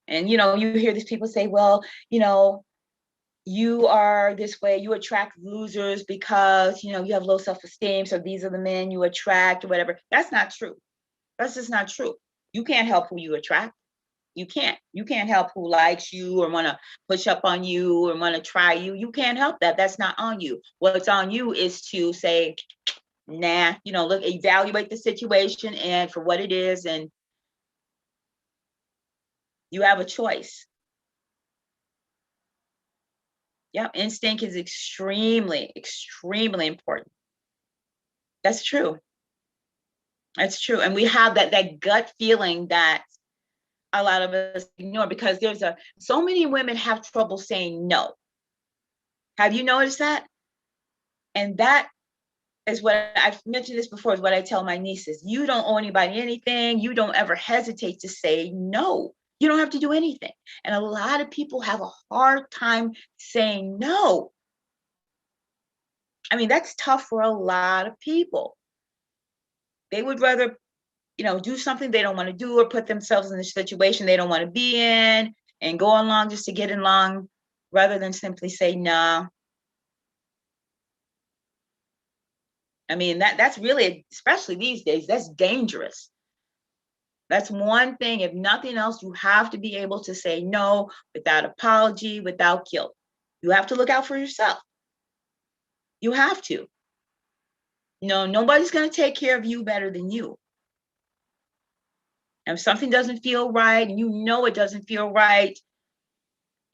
And you hear these people say, well, you are this way, you attract losers because you have low self-esteem, so these are the men you attract or whatever. That's not true. That's just not true. You can't help who you attract. You can't help who likes you or want to push up on you or want to try you. You can't help that. That's not on you. What's on you is to say, nah, look, evaluate the situation and for what it is, and you have a choice. Yeah, instinct is extremely, extremely important. That's true. That's true. And we have that gut feeling that a lot of us ignore, because so many women have trouble saying no. Have you noticed that? And that is what I've mentioned this before, is what I tell my nieces. You don't owe anybody anything. You don't ever hesitate to say no. You don't have to do anything. And a lot of people have a hard time saying no. That's tough for a lot of people. They would rather, do something they don't want to do, or put themselves in a situation they don't want to be in and go along just to get along, rather than simply say no. That's really, especially these days, that's dangerous. That's one thing. If nothing else, you have to be able to say no without apology, without guilt. You have to look out for yourself. You have to. Nobody's going to take care of you better than you. And if something doesn't feel right, and it doesn't feel right,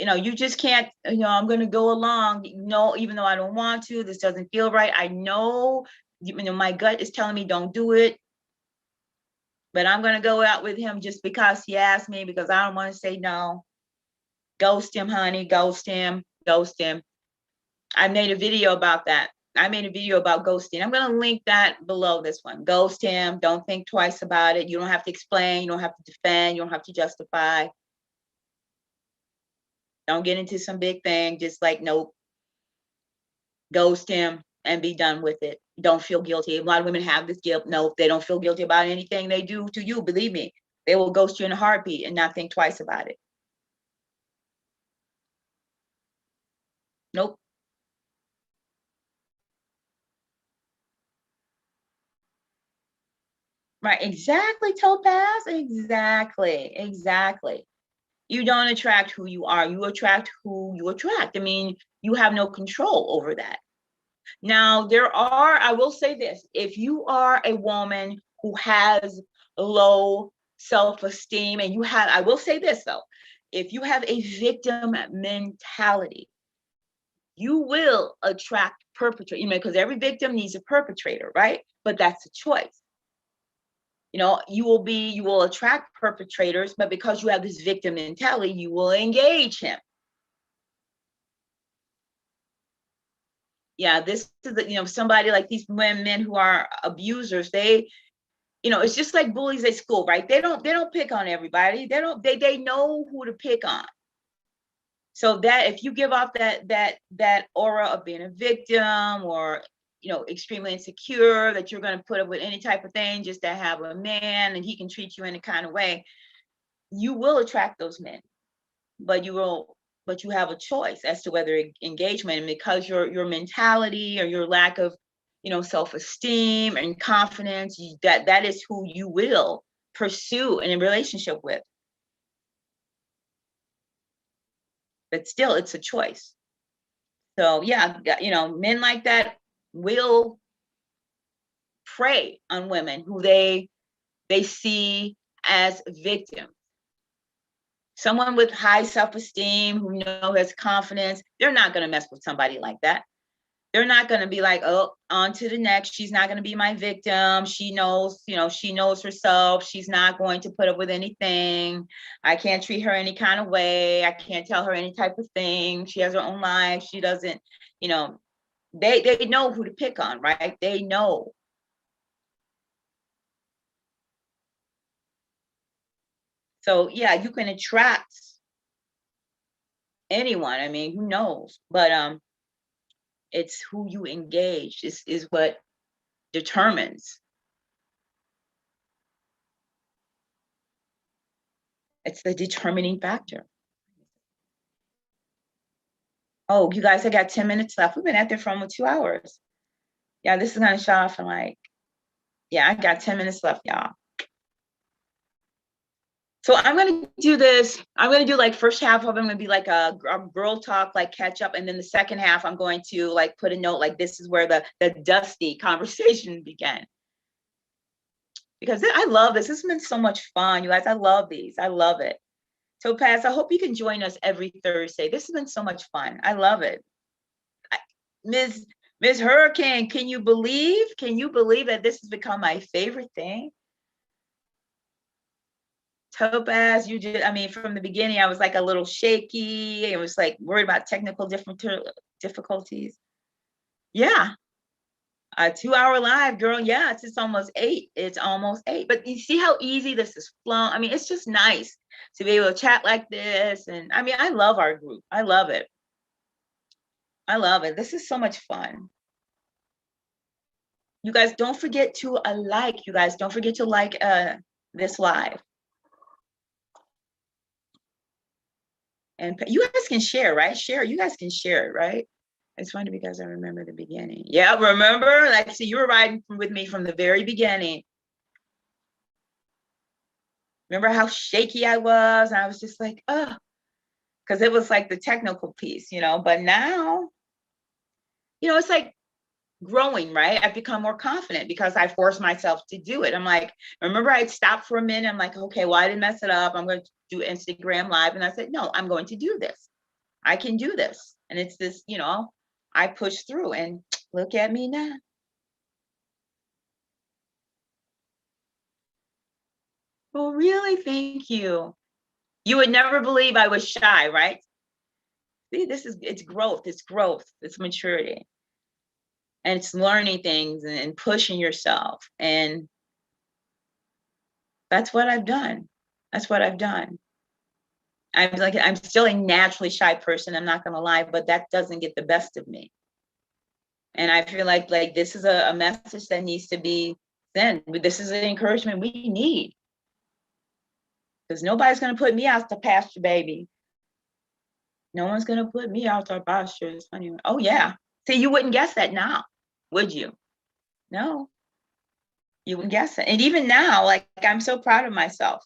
you just can't, I'm going to go along, even though I don't want to, this doesn't feel right. I know, my gut is telling me don't do it, but I'm going to go out with him just because he asked me, because I don't want to say no. Ghost him, honey, ghost him, ghost him. I made a video about that. I made a video about ghosting. I'm going to link that below this one. Ghost him. Don't think twice about it. You don't have to explain. You don't have to defend. You don't have to justify. Don't get into some big thing. Just like, nope. Ghost him. and be done with it. Don't feel guilty. A lot of women have this guilt. No, they don't feel guilty about anything they do to you. Believe me, they will ghost you in a heartbeat and not think twice about it. Nope. Right. Exactly, Topaz. Exactly. You don't attract who you are. You attract who you attract. I mean, you have no control over that. Now, I will say this, if you are a woman who has low self-esteem and I will say this though, if you have a victim mentality, you will attract perpetrators, because every victim needs a perpetrator, right? But that's a choice. You will attract perpetrators, but because you have this victim mentality, you will engage him. Yeah, this is somebody like these men who are abusers. It's just like bullies at school, right? They don't pick on everybody. They know who to pick on. So that if you give off that aura of being a victim, or extremely insecure, that you're going to put up with any type of thing just to have a man and he can treat you in a kind of way, you will attract those men. But you have a choice as to whether engagement, and because your mentality or your lack of self-esteem and confidence, that is who you will pursue in a relationship with. But still, it's a choice. So yeah, men like that will prey on women who they see as victims. Someone with high self-esteem, who has confidence, they're not going to mess with somebody like that. They're not going to be like, oh, on to the next. She's not going to be my victim. She knows, she knows herself. She's not going to put up with anything. I can't treat her any kind of way. I can't tell her any type of thing. She has her own life. She doesn't, they know who to pick on, right? They know. So yeah, you can attract anyone. I mean, who knows? But it's who you engage is what determines. It's the determining factor. Oh, you guys, I got 10 minutes left. We've been at there for almost 2 hours. Yeah, this is gonna shut off in I got 10 minutes left, y'all. So I'm gonna do this. I'm gonna do first half of it, I'm gonna be a girl talk, catch up, and then the second half I'm going to put a note this is where the dusty conversation began. Because I love this. This has been so much fun, you guys. I love these. I love it. Topaz, I hope you can join us every Thursday. This has been so much fun. I love it. Ms. Hurricane, can you believe that this has become my favorite thing? Topaz, from the beginning, I was a little shaky. I was worried about technical difficulties. Yeah. A 2-hour live, girl. Yeah, it's almost 8. It's almost 8. But you see how easy this is flown? It's just nice to be able to chat like this. And I love our group. I love it. I love it. This is so much fun. You guys don't forget to like. You guys don't forget to like this live. And you guys can share, right? You guys can share it, right? It's funny because I remember the beginning. Yeah, remember? See, you were riding with me from the very beginning. Remember how shaky I was? And I was just oh, because it was the technical piece, but now, it's growing, right? I've become more confident because I forced myself to do it. I'm remember I'd stopped for a minute. I'm okay, well, I didn't mess it up. I'm going to do Instagram live. And I said, no, I'm going to do this. I can do this. And it's this, I pushed through, and look at me now. Well, really, thank you. You would never believe I was shy, right? See, it's growth, it's maturity. And it's learning things and pushing yourself. And that's what I've done. I'm still a naturally shy person, I'm not gonna lie, but that doesn't get the best of me. And I feel like this is a message that needs to be sent. This is an encouragement we need. Because nobody's going to put me out to pasture, baby. No one's going to put me out to pasture. It's funny. Oh, yeah. See, you wouldn't guess that now, would you? No, you wouldn't guess it. And even now, like, I'm so proud of myself.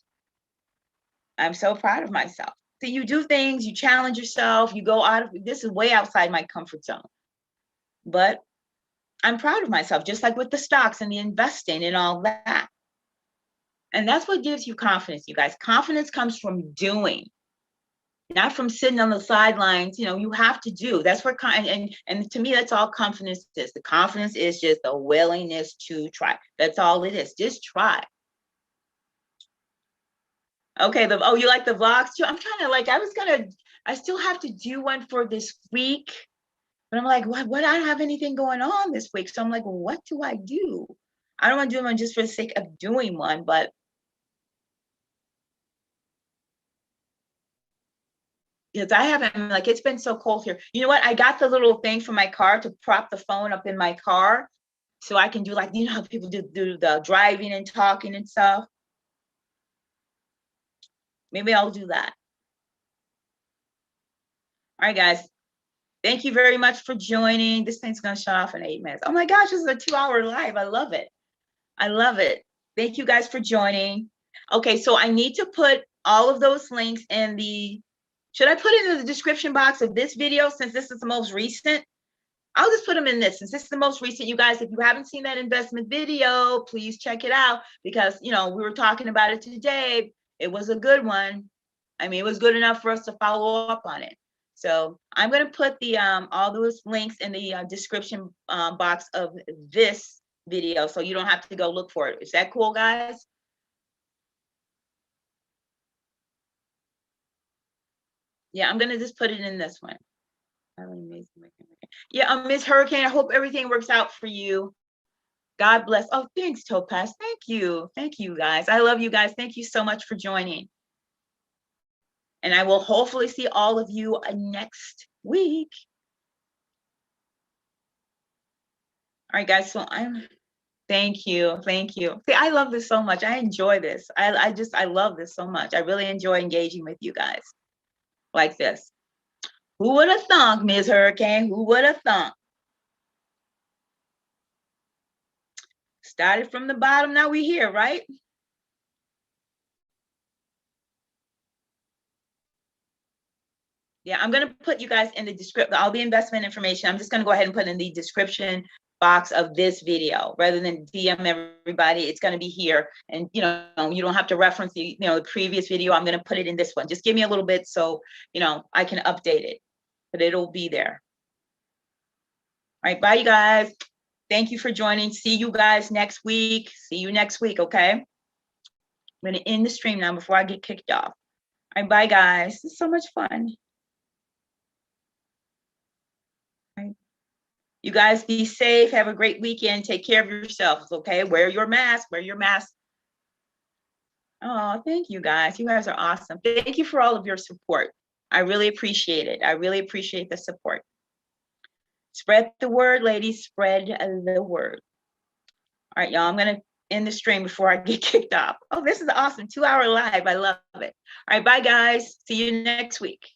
I'm so proud of myself. So you do things, you challenge yourself, you go out of, this is way outside my comfort zone. But I'm proud of myself, just like with the stocks and the investing and all that. And that's what gives you confidence, you guys. Confidence comes from doing, not from sitting on the sidelines. You know, you have to do. That's where, and to me, that's all confidence is. The confidence is just a willingness to try. That's all it is. Just try. Okay, oh, you like the vlogs too? I'm trying to, like, I still have to do one for this week. But I'm like, what? I don't have anything going on this week. So I'm like, well, what do I do? I don't want to do one just for the sake of doing one, but because I haven't, like, it's been so cold here. You know what? I got the little thing for my car to prop the phone up in my car so I can do, like, you know how people do the driving and talking and stuff. Maybe I'll do that. All right, guys. Thank you very much for joining. This thing's going to shut off in 8 minutes. Oh my gosh, this is a 2-hour live. I love it. I love it. Thank you guys for joining. Okay, so I need to put all of those links in the, should I put it in the description box of this video since this is the most recent? I'll just put them in this since this is the most recent. You guys, if you haven't seen that investment video, please check it out because, you know, we were talking about it today. It was a good one. I mean, it was good enough for us to follow up on it. So I'm going to put the all those links in the description box of this video so you don't have to go look for it. Is that cool, guys? Yeah, I'm going to just put it in this one. Yeah, Miss Hurricane, I hope everything works out for you. God bless. Oh, thanks, Topaz. Thank you. Thank you, guys. I love you guys. Thank you so much for joining. And I will hopefully see all of you next week. All right, guys. So thank you. Thank you. See, I love this so much. I enjoy this. I love this so much. I really enjoy engaging with you guys like this. Who would have thunk, Ms. Hurricane? Who would have thunk? Started from the bottom, now we're here, right? Yeah, I'm going to put you guys in the description, all the investment information. I'm just going to go ahead and put in the description box of this video rather than DM everybody. It's going to be here. And, you know, you don't have to reference the, you know, the previous video. I'm going to put it in this one. Just give me a little bit so, you know, I can update it, but it'll be there. All right. Bye, you guys. Thank you for joining. See you guys next week. See you next week. Okay. I'm going to end the stream now before I get kicked off. All right. Bye, guys. It's so much fun. You guys be safe. Have a great weekend. Take care of yourselves, okay? Wear your mask. Wear your mask. Oh, thank you, guys. You guys are awesome. Thank you for all of your support. I really appreciate it. I really appreciate the support. Spread the word, ladies. Spread the word. All right, y'all. I'm going to end the stream before I get kicked off. Oh, this is awesome. 2-hour live. I love it. All right, bye, guys. See you next week.